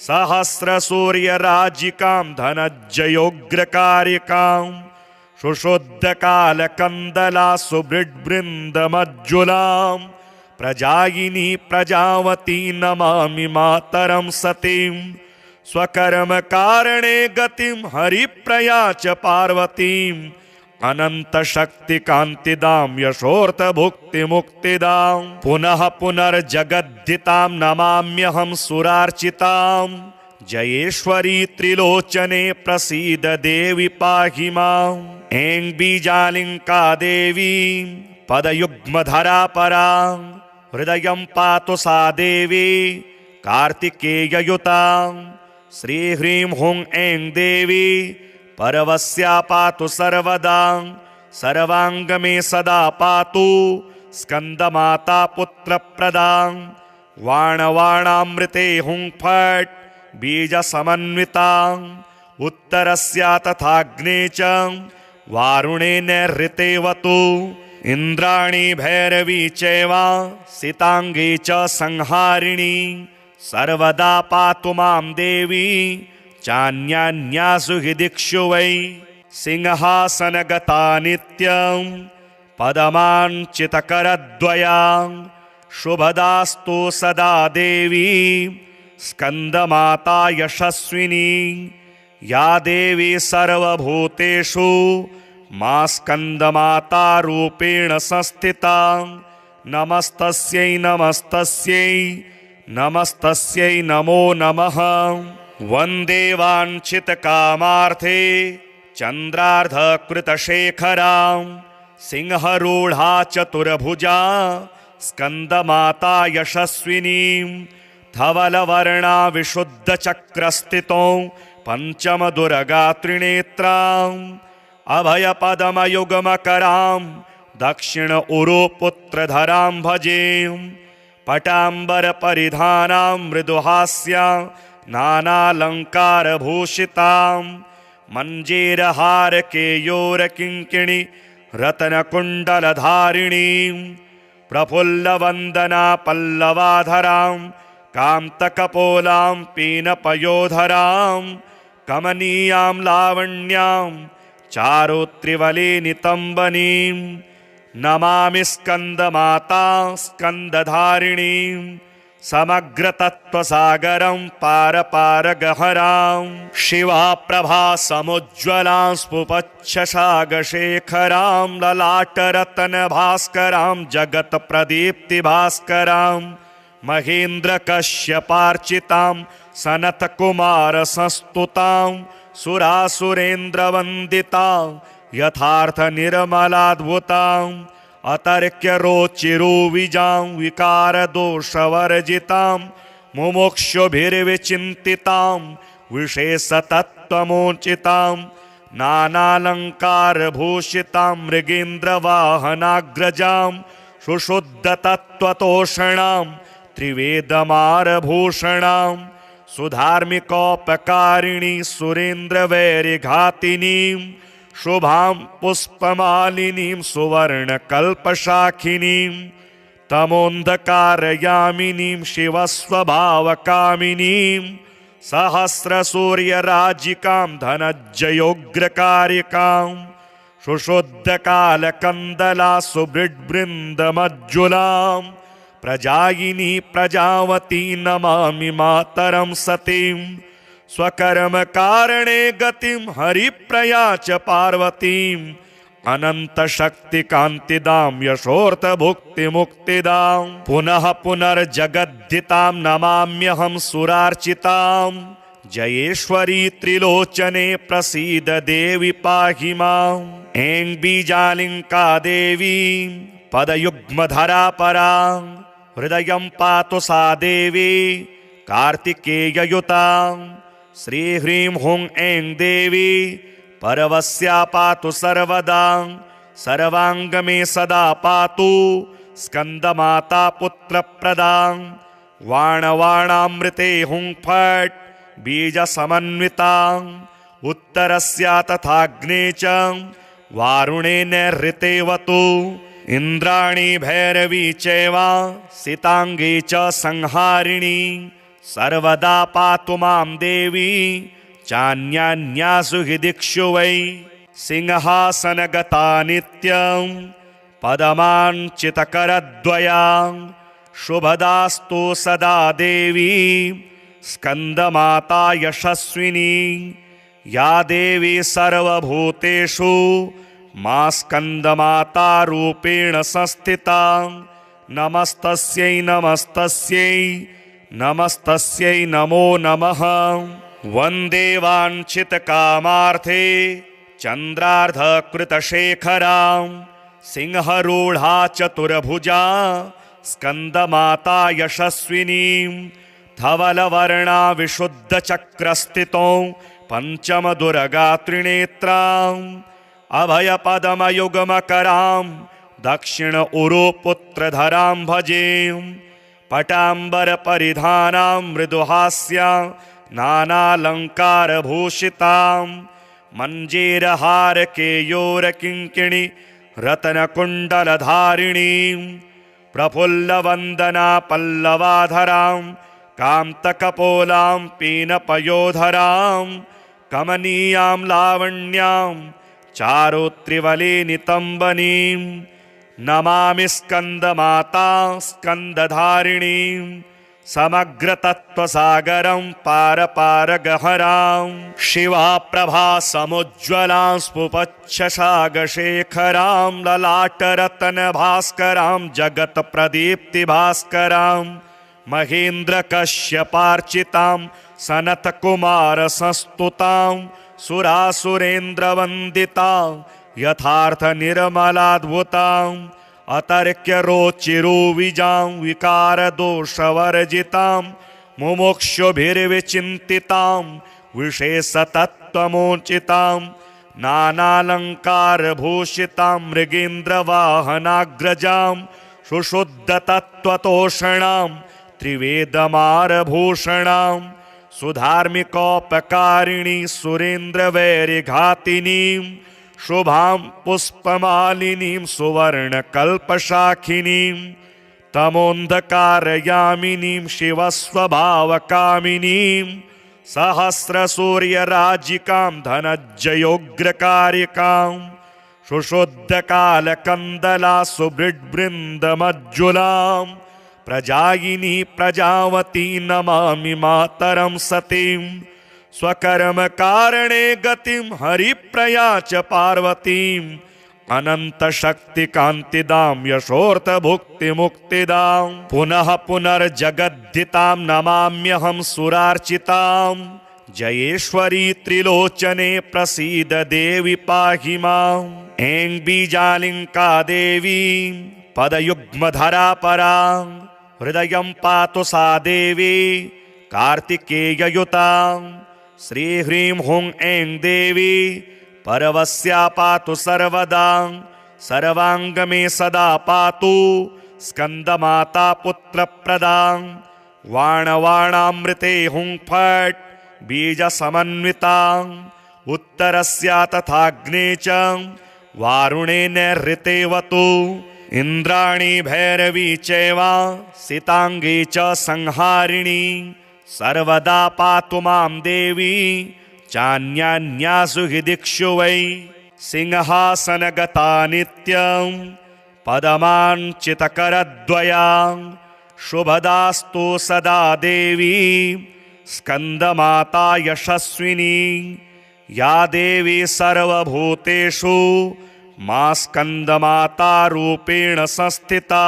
सहस्रसूर्यराजिकां धनज्जयोग्रकारिकां सुशुद्धकालकन्दला सुबृड्बृन्दमज्जुलां प्रजायिनी प्रजावती नमामि मातरं सतीं स्वकर्मकारणे गतिं हरिप्रया च पार्वतीम् अनन्तशक्तिकान्तिदां यशोऽर्थभुक्तिमुक्तिदां पुनः पुनर्जगद्धितां नमाम्यहं सुरार्चितां जयेश्वरी त्रिलोचने प्रसीद देवि पाहि माम् ऐं बीजालिङ्का देवी पदयुग्मधरा परा हृदयं पातु सा देवी कार्तिकेययुतां श्रीह्रीं हुं ऐं देवी परवस्या पातु सर्वदा सर्वाङ्गमे सदा पातु स्कन्दमाता पुत्रप्रदां वाणवाणामृते हुं फट् बीजसमन्वितां उत्तरस्या तथाग्ने च वारुणे नैरृतेवतु इन्द्राणी भैरवी चैव सितांगी च संहारिणी सर्वदा पातु मां देवी चान्यान्यासु हि दिक्षु वै सिंहासनगता नित्यं पदमाञ्चितकरद्वयां शुभदास्तु सदा देवी स्कन्दमाता यशस्विनी या देवी सर्वभूतेषु मा स्कन्दमाता रूपेण संस्थिता नमस्तस्यै नमस्तस्यै नमस्तस्यै नमो नमः। वन्दे वाञ्छितकामार्थे चन्द्रार्धकृतशेखरां सिंहरूढा चतुर्भुजा स्कन्दमाता यशस्विनीं धवलवर्णा विशुद्धचक्रस्थितौ पञ्चमदुर्गा त्रिनेत्राम् अभयपदमयुग्मकरां दक्षिण उरुपुत्रधरां भजे पटाम्बरपरिधानां मृदुहास्यां नानालङ्कारभूषितां मञ्जीरहारकेयोरकिङ्किणी रत्नकुण्डलधारिणीं प्रफुल्लवन्दना पल्लवाधरां कान्तकपोलां पीनपयोधरां कमनीयां लावण्यां चारुत्रिवलिनितम्बनीं नमामि स्कन्दमाता स्कन्दधारिणीं समग्रतत्त्वसागरं पारपारगहरां शिवा प्रभा समुज्ज्वलां स्फुपच्छशागशेखरां ललाटरत्नभास्करां जगत्प्रदीप्तिभास्करां महेन्द्रकश्यपार्चितां सनत्कुमारसंस्तुतां सुरासुरेन्द्रवन्दितां यथार्थनिर्मलाद्भुतां अतर्क्यरोचिरुविजां विकारदोषवर्जितां मुमुक्षुभिर्विचिन्तितां विशेषतत्त्वमोचितां नानालङ्कारभूषितां मृगेन्द्रवाहनाग्रजां सुशुद्धतत्त्वतोषणां त्रिवेदमारभूषणां सुधार्मिकोपकारिणी सुरेन्द्रवैरिघातिनीं शुभां पुष्पमालिनीं सुवर्णकल्पशाखिनीं तमोन्धकारयामिनीं शिवस्वभावकामिनीं सहस्रसूर्यराजिकां धनज्जयोग्रकारिकां सुशुद्धकालकन्दला सुबृड्बृन्दमज्जुलां प्रजायिनी प्रजावती नमामि मातरं सतीं स्वकर्मकारणे गतिं हरिप्रया च पार्वतीं अनन्तशक्तिकान्तिदां यशोऽर्थभुक्तिमुक्तिदां पुनः पुनर्जगद्धितां नमाम्यहं सुरार्चितां जयेश्वरी त्रिलोचने प्रसीद देवि पाहि माम् ऐं बीजालिङ्का देवी पदयुग्मधरा परा हृदयं पातु सा देवी कार्तिकेययुतां श्रीह्रीं हुं ऐं देवी परवस्या पातु सर्वदा सर्वाङ्गमे सदा पातु स्कन्दमाता पुत्रप्रदां वाणवाणामृते हुं फट् बीजसमन्वितां उत्तरस्या तथाग्ने च वारुणे नैऋतेवतु इन्द्राणी भैरवी चैव सिताङ्गी च संहारिणी सर्वदा पातु मां देवी चान्यान्यासु हि दिक्षु वै सिंहासनगता नित्यं पदमाञ्चितकरद्वयां शुभदास्तु सदा देवी स्कन्दमाता यशस्विनी या देवी सर्वभूतेषु मा स्कन्दमाता रूपेण संस्थिता नमस्तस्यै नमस्तस्यै नमस्तस्यै नमो नमः वन्दे वाञ्छितकामार्थे चन्द्रार्धकृतशेखरां सिंहरूढा चतुर्भुजा स्कन्दमाता यशस्विनीं धवलवर्णा विशुद्धचक्रस्थितौ पञ्चमदुर्गा त्रिनेत्राम् अभयपदमयुग्मकरां दक्षिण उरुपुत्रधरां भजे पटाम्बरपरिधानां मृदुहास्यां नानालङ्कारभूषितां मञ्जीरहारकेयोरकिङ्किणी रत्नकुण्डलधारिणीं प्रफुल्लवन्दना पल्लवाधरां कान्तकपोलां पीनपयोधरां कमनीयां लावण्यां चारुत्रिवलिनितम्बनीं नमामि स्कन्दमाता स्कन्दधारिणीं समग्रतत्त्वसागरं पारपारगहरां शिवा प्रभा समुज्ज्वलां स्फुपच्छशागशेखरां ललाटरत्नभास्करां जगत्प्रदीप्तिभास्करां महेन्द्रकश्यपार्चितां सनत्कुमारसंस्तुतां सुरासुरेन्द्रवन्दितां यथार्थनिर्मलाद्भुतां अतर्क्यरोचिरुविजां विकारदोषवर्जितां मुमुक्षुभिर्विचिन्तितां विशेषतत्त्वमोचितां नानालङ्कारभूषितां मृगेन्द्रवाहनाग्रजां सुशुद्धतत्त्वतोषणां त्रिवेदमारभूषणां सुधार्मिकोपकारिणी सुरेन्द्रवैरिघातिनीं शुभां पुष्पमालिनीं सुवर्णकल्पशाखिनीं तमोन्धकारयामिनीं शिवस्वभावकामिनीं सहस्रसूर्यराजिकां धनज्जयोग्रकारिकां सुशुद्धकालकन्दला सुबृड्बृन्दमज्जुलां प्रजायिनी प्रजावती नमामि मातरं सतीं स्वकर्मकारणे गतिं हरिप्रया च पार्वतीम् अनन्तशक्तिकान्तिदां यशोऽर्थभुक्तिमुक्तिदां पुनः पुनर्जगद्धितां नमाम्यहं सुरार्चितां जयेश्वरी त्रिलोचने प्रसीद देवि पाहि माम् ऐं बीजालिङ्का देवी पदयुग्मधरा परा हृदयं पातु सा देवी कार्तिकेययुतां श्रीह्रीं हुं ऐं देवी परवस्या पातु सर्वदा सर्वाङ्गमे सदा पातु स्कन्दमाता पुत्रप्रदां वाणवाणामृते हुं फट् बीजसमन्वितां उत्तरस्या तथाग्ने च वारुणे नैऋतेवतु इन्द्राणी भैरवी चैव सिताङ्गी च संहारिणी सर्वदा पातु मां देवी चान्यान्यासु हि दिक्षु वै सिंहासनगता नित्यं पदमाञ्चितकरद्वयां शुभदास्तु सदा देवी स्कन्दमाता यशस्विनी या देवी सर्वभूतेषु मा स्कन्दमाता रूपेण संस्थिता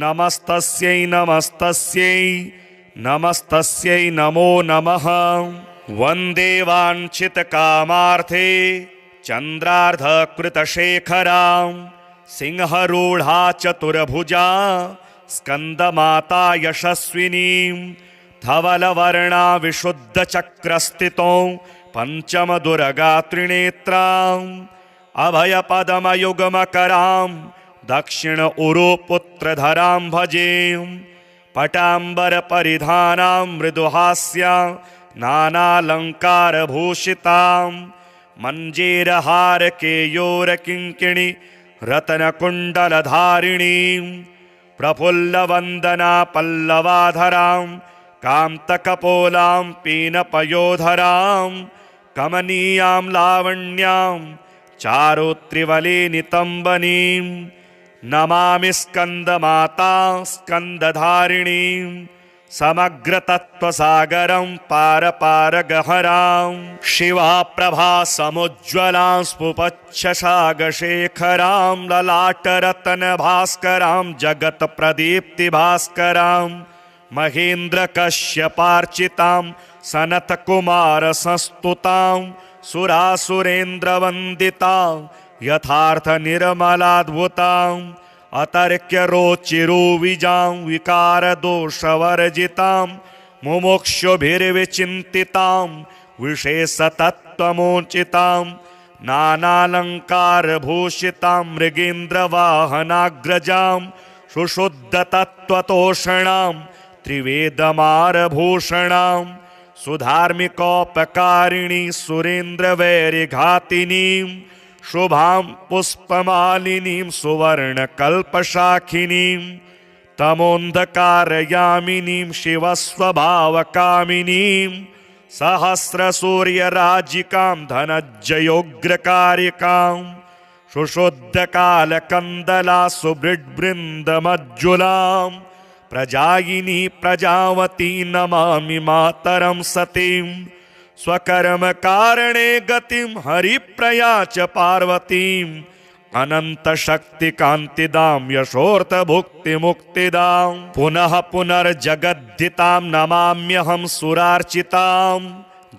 नमस्तस्यै नमस्तस्यै नमस्तस्यै नमो नमः वन्दे वाञ्छितकामार्थे चन्द्रार्धकृतशेखरां सिंहरूढा चतुर्भुजा स्कन्दमाता यशस्विनीं धवलवर्णा विशुद्धचक्रस्थितौ पञ्चमदुर्गा त्रिनेत्राम् अभयपदमयुग्मकरां दक्षिण उरुपुत्रधरां भजे पटाम्बरपरिधानां मृदुहास्या नानालङ्कारभूषितां मञ्जीरहारकेयोरकिङ्किणि रत्नकुण्डलधारिणीं प्रफुल्लवन्दना पल्लवाधरां कान्तकपोलां पीनपयोधरां कमनीयां लावण्यां चारुत्रिवलिनितम्बनीं नमामि स्कन्दमाता स्कन्दधारिणीं समग्रतत्त्वसागरं पारपारगहरां शिवा प्रभा समुज्ज्वलां स्फुपच्छशागशेखरां ललाटरत्नभास्करां जगत्प्रदीप्तिभास्करां महेन्द्रकश्यपार्चितां सनत्कुमारसंस्तुतां सुरासुरेन्द्रवन्दितां यथार्थनिर्मलाद्भुताम् अतर्क्यरोचिरुविजां विकारदोषवर्जितां मुमुक्षुभिर्विचिन्तितां विशेषतत्त्वमोचितां नानालङ्कारभूषितां मृगेन्द्रवाहनाग्रजां सुशुद्धतत्त्वतोषणां त्रिवेदमारभूषणां सुधार्मिकोपकारिणी सुरेन्द्रवैरिघातिनीं शुभां पुष्पमालिनीं सुवर्णकल्पशाखिनीं तमोन्धकारयामिनीं शिवस्वभावकामिनीं सहस्रसूर्यराजिकां धनज्जयोग्रकारिकां सुशुद्धकालकन्दला सुबृड्बृन्दमज्जुलां प्रजायिनी प्रजावती नमामि मातरं सतीं स्वकर्मकारणे गतिं हरिप्रया च पार्वतीम् अनन्तशक्तिकान्तिदां यशोऽर्थभुक्तिमुक्तिदां पुनः पुनर्जगद्धितां नमाम्यहं सुरार्चितां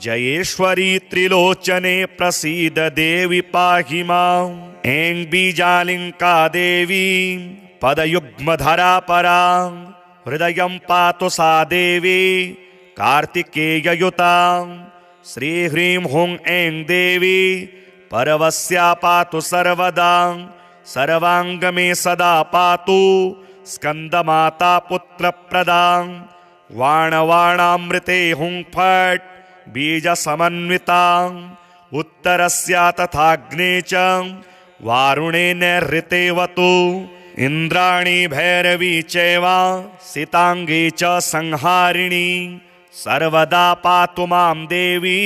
जयेश्वरी त्रिलोचने प्रसीद देवि पाहि माम् ऐं बीजालिङ्का देवी पदयुग्मधरा परा हृदयं पातु सा देवी कार्तिकेययुतां श्रीह्रीं हुं ऐं देवी परवस्या पातु सर्वदा सर्वांगमे सदा पातु स्कंदमाता पुत्रप्रदां वाणवाणामृते हुंफट् बीजसमन्वितां उत्तरस्या तथाग्ने च वारुणे नैऋतेवतु इंद्राणी भैरवी चैवा सितांगी च संहारिणी सर्वदा पातु मां देवी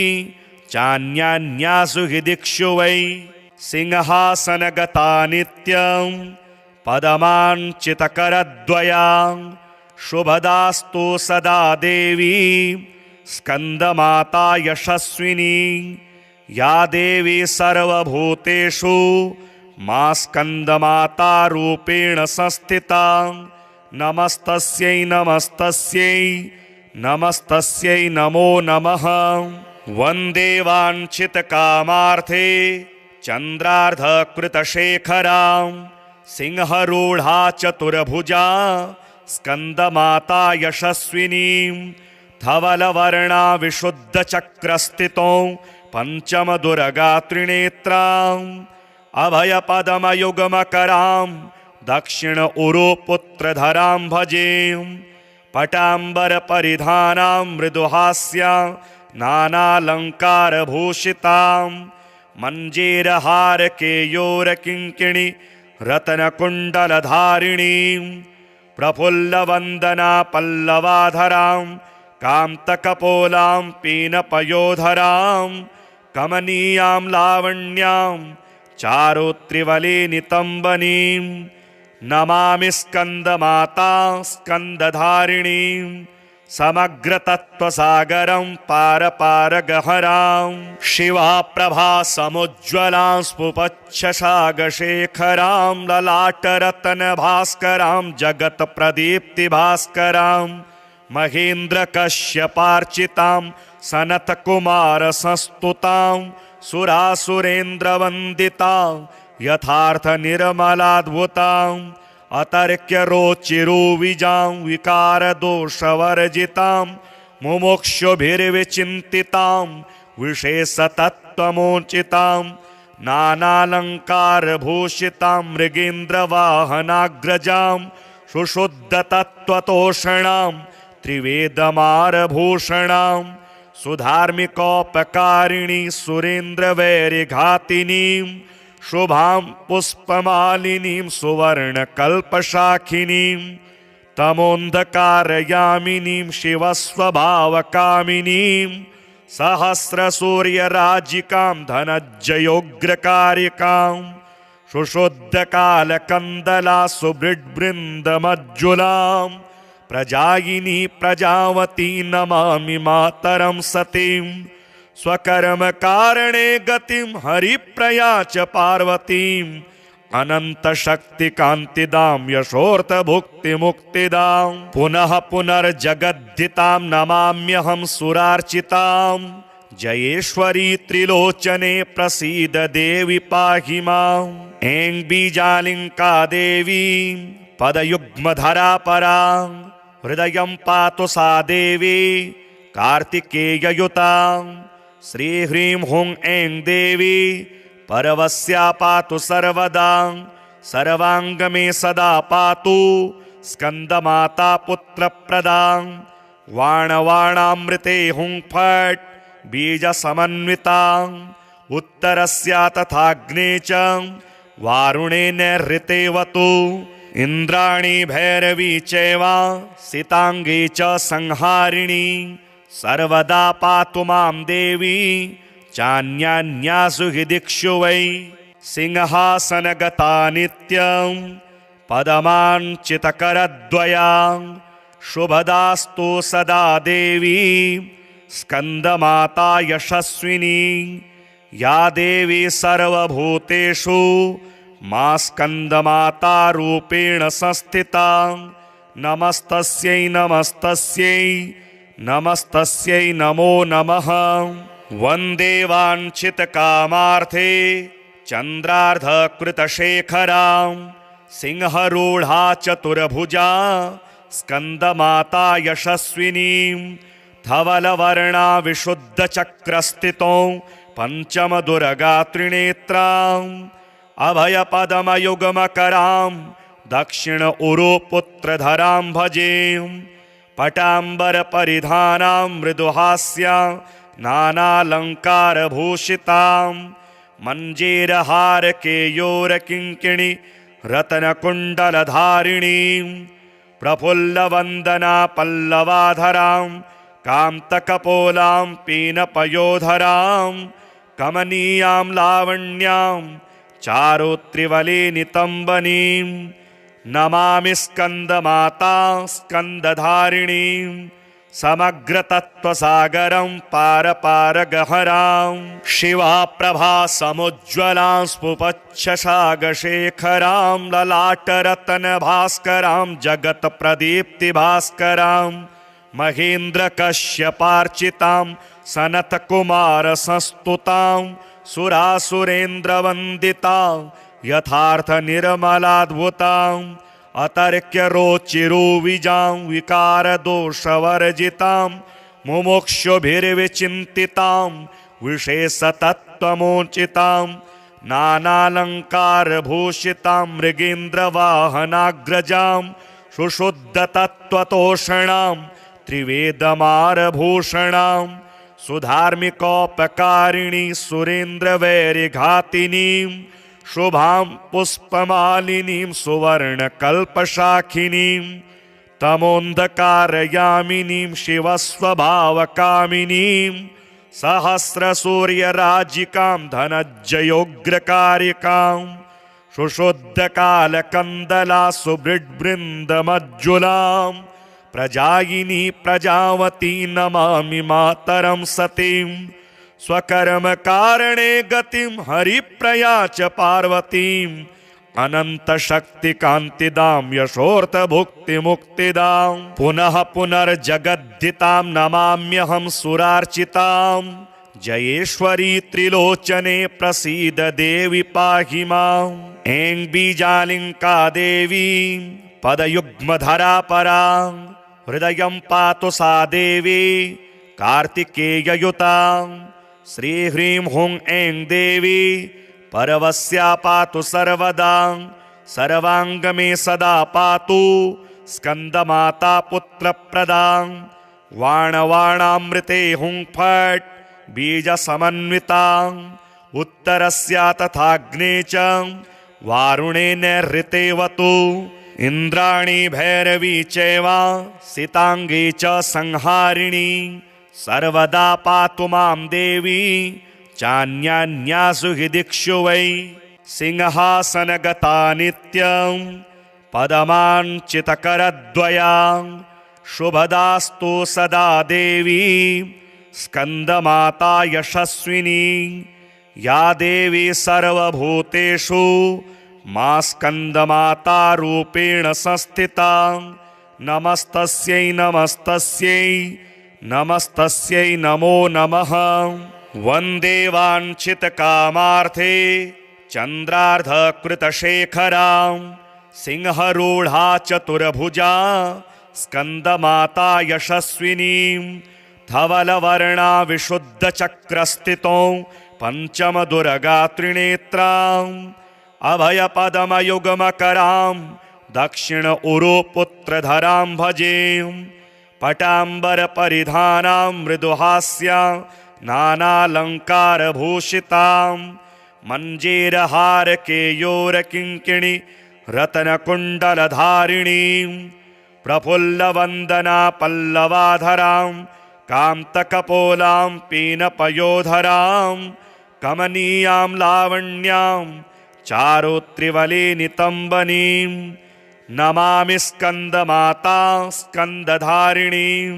चान्यान्यासु हि दिक्षु वै सिंहासनगता नित्यं पदमाञ्चितकरद्वयां शुभदास्तु सदा देवी स्कंदमाता यशस्विनी या देवी सर्वभूतेषु मा स्कंदमाता रूपेण संस्थिता नमस्तस्यै नमस्तस्यै नमस्तस्यै नमो नमः। वन्दे वाञ्छितकामार्थे चन्द्रार्धकृतशेखरां सिंहरूढा चतुर्भुजा स्कंदमाता यशस्विनीं धवलवर्णा विशुद्धचक्रस्थितो पंचमदुर्गा त्रिनेत्राम् अभयपदमयुगमकरां दक्षिण उरुपुत्रधरां भजे पटाम्बरपरिधानां मृदुहास्यां नानालङ्कारभूषितां मञ्जीरहारकेयोरकिङ्किणी रत्नकुण्डलधारिणीं प्रफुल्लवन्दना पल्लवाधरां कान्तकपोलां पीनपयोधरां कमनीयां लावण्यां चारुत्रिवले नितम्बनीं नमामि स्कंदमाता स्कंदधारिणीं समग्रतत्त्वसागरं पारपारगहरां शिवा प्रभा समुज्ज्वलां स्फुपच्छशागशेखरां ललाटरत्नभास्करां जगत्प्रदीप्तिभास्करां महेन्द्रकश्यपार्चितां सनत्कुमारसंस्तुतां सुरासुरेन्द्रवन्दितां यथार्थनिर्मलाद्भुतां अतर्क्यरोचिरुविजां विकारदोषवर्जितां मुमुक्षुभिर्विचिन्तितां विशेषतत्त्वमोचितां नानालङ्कारभूषितां मृगेन्द्रवाहनाग्रजां सुशुद्धतत्त्वतोषणां त्रिवेदमारभूषणां सुधार्मिकोपकारिणी सुरेन्द्रवैरिघातिनीं शुभां पुष्पमालिनीं सुवर्णकल्पशाखिनीं तमोन्धकारयामिनीं शिवस्वभावकामिनीं सहस्रसूर्यराजिकां धनज्जयोग्रकारिकां सुशुद्धकालकन्दला सुबृड्बृन्दमज्जुलां प्रजायिनी प्रजावती नमामि मातरं सतीं स्वकर्मकारणे गतिं हरिप्रया च पार्वतीं अनन्तशक्तिकान्तिदां यशोऽर्थभुक्तिमुक्तिदां पुनः पुनर्जगद्धितां नमाम्यहं सुरार्चितां जयेश्वरी त्रिलोचने प्रसीद देवि पाहि माम् ऐं बीजालिङ्का देवी पदयुग्मधरा परा हृदयं पातु सा देवी कार्तिकेययुतां श्रीह्रीं हुं ऐं देवी परवस्या पातु सर्वदा सर्वांगमे सदा पातु स्कंदमाता पुत्रप्रदां वाणवाणामृते हुं फट् बीजसमन्वितां उत्तरस्या तथाग्ने च वारुणे नैऋतेवतु इंद्राणी भैरवी चैवा सितांगी च संहारिणी सर्वदा पातु मां देवी चान्यान्यासु हि दिक्षु वै सिंहासनगता नित्यं पदमाञ्चितकरद्वयां शुभदास्तु सदा देवी स्कंदमाता यशस्विनी या देवी सर्वभूतेषु मा स्कंदमाता रूपेण संस्थिता नमस्तस्यै नमस्तस्यै नमस्तस्यै नमो नमः। वन्दे वाञ्छितकामार्थे चन्द्रार्धकृतशेखरां सिंहरूढा चतुर्भुजा स्कंदमाता यशस्विनीं धवलवर्णा विशुद्धचक्रस्थितो पंचमदुर्गा त्रिनेत्रां अभयपदमयुगमकरां दक्षिण उरुपुत्रधरां भजे। पटाम्बरपरिधानां मृदुहास्या नानालङ्कारभूषितां मञ्जीरहारकेयोरकिङ्किणी रत्नकुण्डलधारिणीं प्रफुल्लवन्दना पल्लवाधरां कान्तकपोलां पीनपयोधरां कमनीयां लावण्यां चारुत्रिवलिनितम्बनीं नमामि स्कन्दमाता स्कन्दधारिणीं समग्रतत्त्वसागरं पारपारगहरां शिवा प्रभा समुज्ज्वलां स्फुपच्छशागशेखरां ललाटरत्नभास्करां जगत्प्रदीप्तिभास्करां महेन्द्रकश्यपार्चितां सनत्कुमारसंस्तुतां सुरासुरेन्द्रवन्दितां यथार्थनिर्मलाद्भुतां अतर्क्यरोचिरुविजां विकारदोषवर्जितां मुमुक्षुभिर्विचिन्तितां विशेषतत्त्वमोचितां नानालङ्कारभूषितां मृगेन्द्रवाहनाग्रजां सुशुद्धतत्त्वतोषणां त्रिवेदमारभूषणां सुधार्मिकोपकारिणी सुरेन्द्रवैरिघातिनीं शुभां पुष्पमालिनीं सुवर्णकल्पशाखिनीं तमोन्धकारयामिनीं शिवस्वभावकामिनीं सहस्रसूर्यराजिकां धनज्जयोग्रकारिकां सुशुद्धकालकन्दला सुबृड्बृन्दमज्जुलां प्रजायिनी प्रजावती नमामि मातरं सतीं स्वकर्मकारणे गतिं हरिप्रया च पार्वतीम् अनन्तशक्तिकान्तिदां यशोऽर्थभुक्तिमुक्तिदां पुनः पुनर्जगद्धितां नमाम्यहं सुरार्चितां जयेश्वरी त्रिलोचने प्रसीद देवि पाहि माम् ऐं बीजालिङ्का देवी पदयुग्मधरा परा हृदयं पातु सा देवी कार्तिकेययुतां श्रीह्रीं हुं ऐं देवी परवस्या पातु सर्वदा सर्वाङ्गमे सदा पातु स्कन्दमाता पुत्रप्रदां वाणवाणामृते हुं फट् बीजसमन्वितां उत्तरस्या तथाग्ने च वारुणे नैऋतेवतु इन्द्राणी भैरवी चैव सिताङ्गी च संहारिणी सर्वदा पातु मां देवी चान्यान्यासु हि दिक्षु वै सिंहासनगता नित्यं पदमाञ्चितकरद्वयां शुभदास्तु सदा देवी स्कन्दमाता यशस्विनी या देवी सर्वभूतेषु मा स्कन्दमाता रूपेण संस्थिता नमस्तस्यै नमस्तस्यै नमस्तस्यै नमो नमः वन्दे वाञ्छितकामार्थे चन्द्रार्धकृतशेखरां सिंहरूढा चतुर्भुजा स्कन्दमाता यशस्विनीं धवलवर्णा विशुद्धचक्रस्थितौ पञ्चमदुर्गा त्रिनेत्रां अभयपदमयुगमकरां दक्षिण उरुपुत्रधरां भजे पटाम्बरपरिधानां मृदुहास्या नानालङ्कारभूषितां मञ्जीरहारकेयोरकिङ्किणी रत्नकुण्डलधारिणीं प्रफुल्लवन्दना पल्लवाधरां कान्तकपोलां पीनपयोधरां कमनीयां लावण्यां चारुत्रिवलिनितम्बनीं नमामि स्कन्दमाता स्कन्दधारिणीं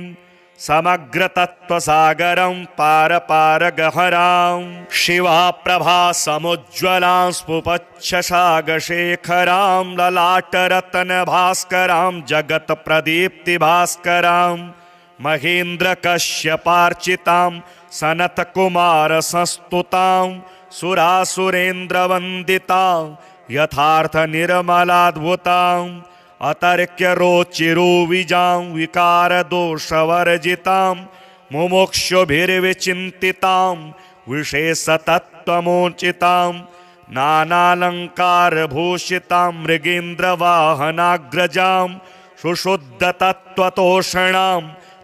समग्रतत्त्वसागरं पारपारगहरां शिवा प्रभा समुज्ज्वलां स्फुपच्छशागशेखरां ललाटरत्नभास्करां जगत्प्रदीप्तिभास्करां महेन्द्रकश्यपार्चितां सनत्कुमारसंस्तुतां सुरासुरेन्द्रवन्दितां यथार्थनिर्मलाद्भुतां अतर्क्यरोचिरुविजां विकारदोषवर्जितां मुमुक्षुभिर्विचिन्तितां विशेषतत्त्वमोचितां नानालङ्कारभूषितां मृगेन्द्रवाहनाग्रजां सुशुद्धतत्त्वतोषणां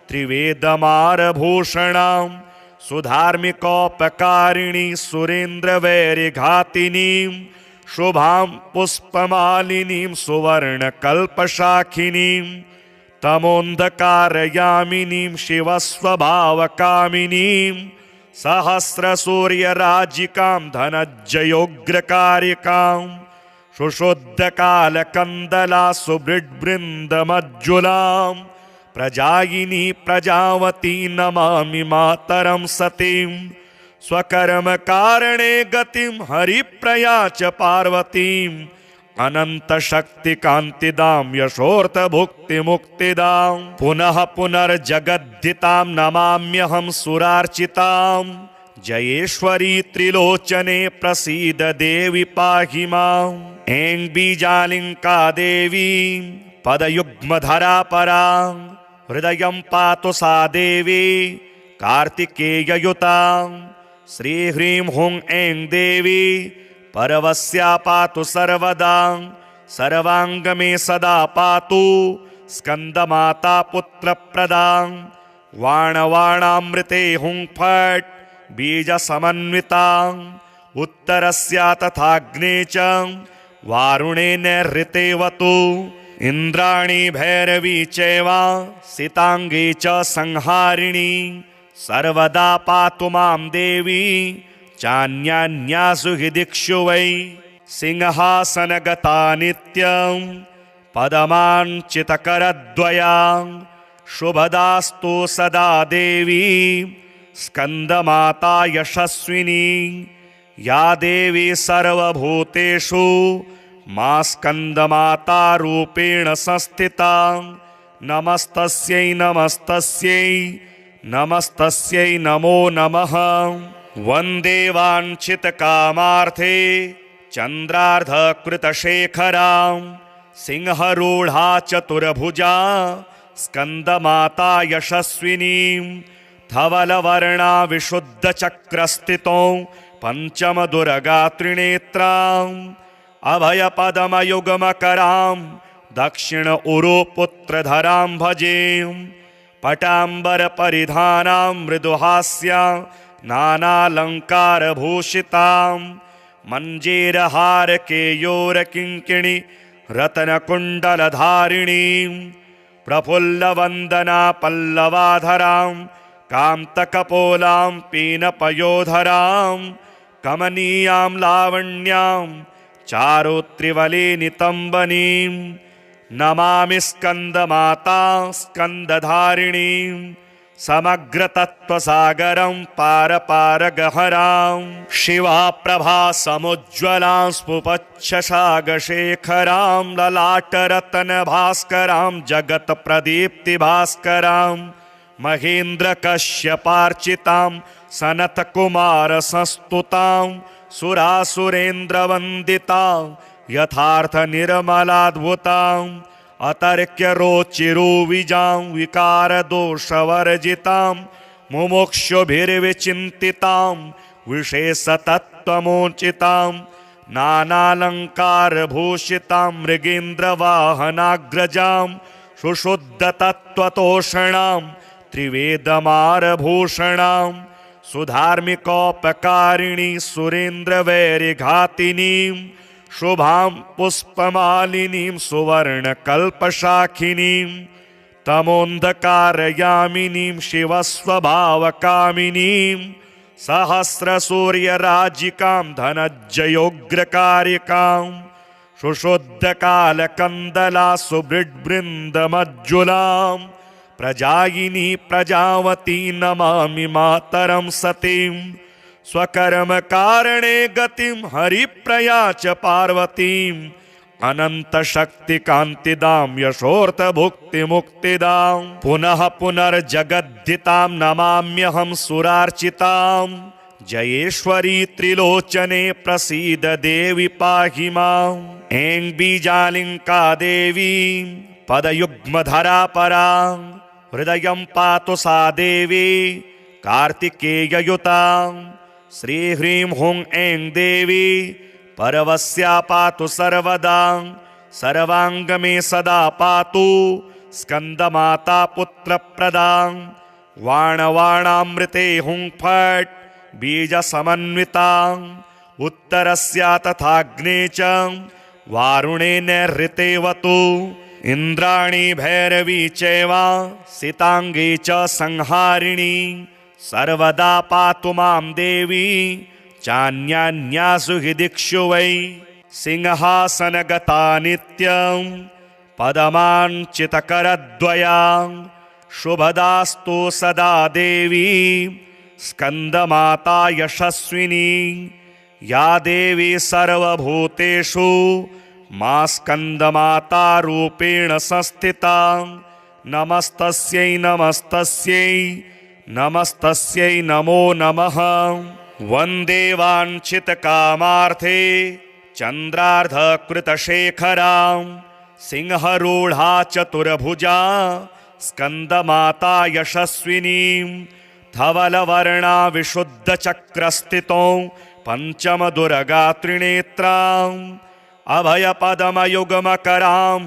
त्रिवेदमारभूषणां सुधार्मिकोपकारिणी सुरेन्द्रवैरिघातिनीं शुभां पुष्पमालिनीं सुवर्णकल्पशाखिनीं तमोन्धकारयामिनीं शिवस्वभावकामिनीं सहस्रसूर्यराजिकां धनज्जयोग्रकारिकां सुशुद्धकालकन्दला सुबृड्बृन्दमज्जुलां प्रजायिनी प्रजावती नमामि मातरं सतीं स्वकर्मकारणे गतिं हरिप्रया च पार्वतीं अनन्तशक्तिकान्तिदां यशोऽर्थभुक्तिमुक्तिदां पुनः पुनर्जगद्धितां नमाम्यहं सुरार्चितां जयेश्वरी त्रिलोचने प्रसीद देवि पाहि माम् ऐं बीजालिङ्का देवी पदयुग्मधरा परा हृदयं पातु सा देवी कार्तिकेययुतां श्रीह्रीं हुं ऐं देवी परवस्या पातु सर्वदा सर्वाङ्गमे सदा पातु स्कन्दमाता पुत्रप्रदां वाणवाणामृते हुं फट् बीजसमन्वितां उत्तरस्या तथाग्ने च वारुणे नैऋतेवतु इन्द्राणी भैरवी चैव सिताङ्गे च संहारिणी सर्वदा पातु मां देवी चान्यान्यासु हि दिक्षु वै सिंहासनगता नित्यं पदमाञ्चितकरद्वयां शुभदास्तु सदा देवी स्कन्दमाता यशस्विनी या देवी सर्वभूतेषु मा स्कन्दमाता रूपेण संस्थिता नमस्तस्यै नमस्तस्यै नमस्तस्यै नमो नमः वन्दे वाञ्छितकामार्थे चन्द्रार्धकृतशेखरां सिंहरूढा चतुर्भुजा स्कन्दमाता यशस्विनीं धवलवर्णा विशुद्धचक्रस्थितौ पञ्चमदुर्गा त्रिनेत्राम् अभयपदमयुग्मकरां दक्षिण उरुपुत्रधरां भजे पटाम्बरपरिधानां मृदुहास्यां नानालङ्कारभूषितां मञ्जीरहारकेयोरकिङ्किणी रत्नकुण्डलधारिणीं प्रफुल्लवन्दना पल्लवाधरां कान्तकपोलां पीनपयोधरां कमनीयां लावण्यां चारुत्रिवले नितम्बनीं नमामि स्कन्दमाता स्कन्दधारिणीं समग्रतत्त्वसागरं पारपारगहरां शिवा प्रभा समुज्ज्वलां स्फुपच्छशागशेखरां ललाटरत्नभास्करां जगत्प्रदीप्तिभास्करां महेन्द्रकश्यपार्चितां सनत्कुमारसंस्तुतां सुरासुरेन्द्रवन्दितां यथार्थनिर्मलाद्भुतां अतर्क्यरोचिरुविजां विकारदोषवर्जितां मुमुक्षुभिर्विचिन्तितां विशेषतत्त्वमोचितां नानालङ्कारभूषितां मृगेन्द्रवाहनाग्रजां सुशुद्धतत्त्वतोषणां त्रिवेदमारभूषणां सुधार्मिकोपकारिणी सुरेन्द्रवैरिघातिनीं शुभां पुष्पमालिनीं सुवर्णकल्पशाखिनीं तमोन्धकारयामिनीं शिवस्वभावकामिनीं सहस्रसूर्यराजिकां धनज्जयोग्रकारिकां सुशुद्धकालकन्दला सुबृड्बृन्दमज्जुलां प्रजायिनी प्रजावती नमामि मातरं सतीं स्वकर्मकारणे गतिं हरिप्रया च पार्वतीं अनन्तशक्तिकान्तिदां यशोऽर्थभुक्तिमुक्तिदां पुनः पुनर्जगद्धितां नमाम्यहं सुरार्चितां जयेश्वरी त्रिलोचने प्रसीद देवि पाहि माम् ऐं बीजालिङ्का देवी पदयुग्मधरा परा हृदयं पातु सा देवी कार्तिकेययुतां श्रीह्रीं हुं ऐं देवी परवस्या पातु सर्वदा सर्वांगमे सदा पातु स्कंदमाता पुत्रप्रदा वाणवाणामृते हुंफट् बीज समन्विता उत्तरस्या तथाग्ने च वारुणे नैऋतेवतु इंद्राणी भैरवी चैवा सितांगे च संहारिणी सर्वदा पातु मां देवी चान्यान्यासु हि दिक्षु वै सिंहासनगता नित्यं पदमाञ्चितकरद्वया शुभदास्तु सदा देवी स्कंदमाता यशस्विनी या देवी सर्वभूतेषु मा स्कंदमाता रूपेण संस्थिता नमस्तस्यै नमस्तस्यै नमस्तस्यै नमो नमः वन्दे वाञ्छितकामार्थे चन्द्रार्धकृतशेखरां सिंहरूढा चतुर्भुजा स्कंदमाता यशस्विनीं धवलवर्णा विशुद्धचक्रस्थितौ पंचमदुर्गा त्रिनेत्राम् अभयपदमयुग्मकरां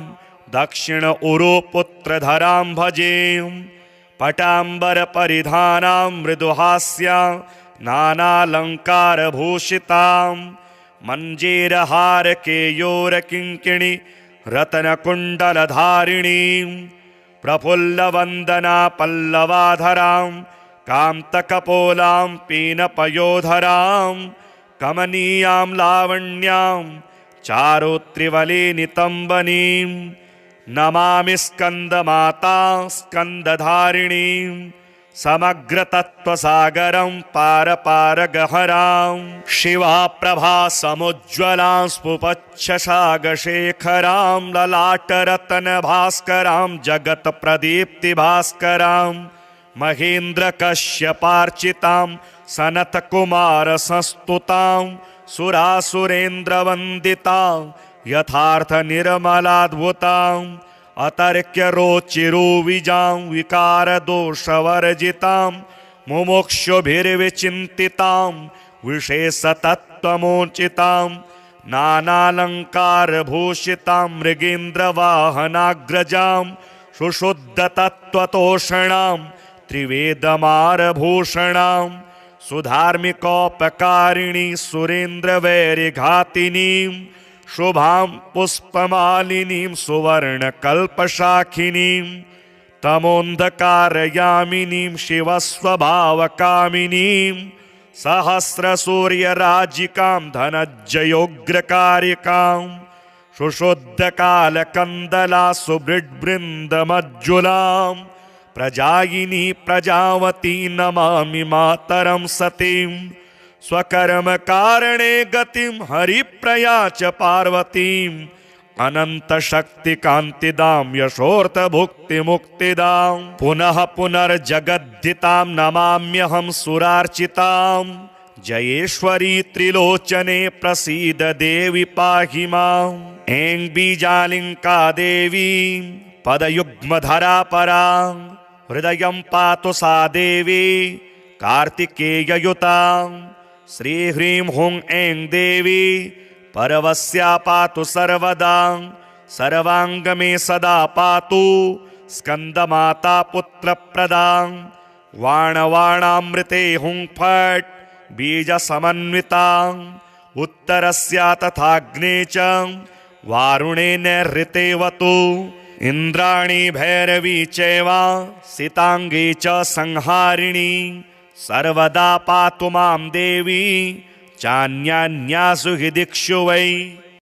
दक्षिण उरुपुत्रधरां भजे पटाम्बरपरिधानां मृदुहास्या नानालङ्कारभूषितां मञ्जीरहारकेयोरकिङ्किणी रत्नकुण्डलधारिणीं प्रफुल्लवन्दना पल्लवाधरां कान्तकपोलां पीनपयोधरां कमनीयां लावण्यां चारुत्रिवले नितम्बनीं नमामि स्कंदमाता स्कंदधारिणीं समग्रतत्त्वसागरं पारपारगहरां शिवा प्रभा समुज्ज्वलां स्फुपच्छशागशेखरां ललाटरत्नभास्करां जगत्प्रदीप्तिभास्करां महेन्द्रकश्यपार्चितां सनत्कुमारसंस्तुतां सुरासुरेन्द्रवन्दितां यथार्थनिर्मलाद्भुताम् अतर्क्यरोचिरुविजां विकारदोषवर्जितां मुमुक्षुभिर्विचिन्तितां विशेषतत्त्वमोचितां नानालङ्कारभूषितां मृगेन्द्रवाहनाग्रजां सुशुद्धतत्त्वतोषणां त्रिवेदमारभूषणां सुधार्मिकोपकारिणी सुरेन्द्रवैरिघातिनीं शुभां पुष्पमालिनीं सुवर्णकल्पशाखिनीं तमोन्धकारयामिनीं शिवस्वभावकामिनीं सहस्रसूर्यराजिकां धनज्जयोग्रकारिकां सुशुद्धकालकन्दला सुबृड्बृन्दमज्जुलां प्रजायिनी प्रजावती नमामि मातरं सतीं स्वकर्मकारणे गतिं हरिप्रया च पार्वतीम् अनन्तशक्तिकान्तिदां यशोऽर्थभुक्तिमुक्तिदां पुनः पुनर्जगद्धितां नमाम्यहं सुरार्चितां जयेश्वरी त्रिलोचने प्रसीद देवि पाहि माम् ऐं बीजालिङ्का देवी पदयुग्मधरा परा हृदयं पातु सा देवी कार्तिकेययुतां श्रीह्रीं हुं ऐं देवी परवस्या पातु सर्वदा सर्वांगमे सदा पातु स्कंदमाता पुत्रप्रदा वाणवाणामृते हुं फट् बीज समन्विता उत्तरस्या तथाग्ने च वारुणे नैऋतेवतु इंद्राणी भैरवी चैवा सितांगे च संहारिणी सर्वदा पातु मां देवी चान्यान्यासु हि दिक्षु वै।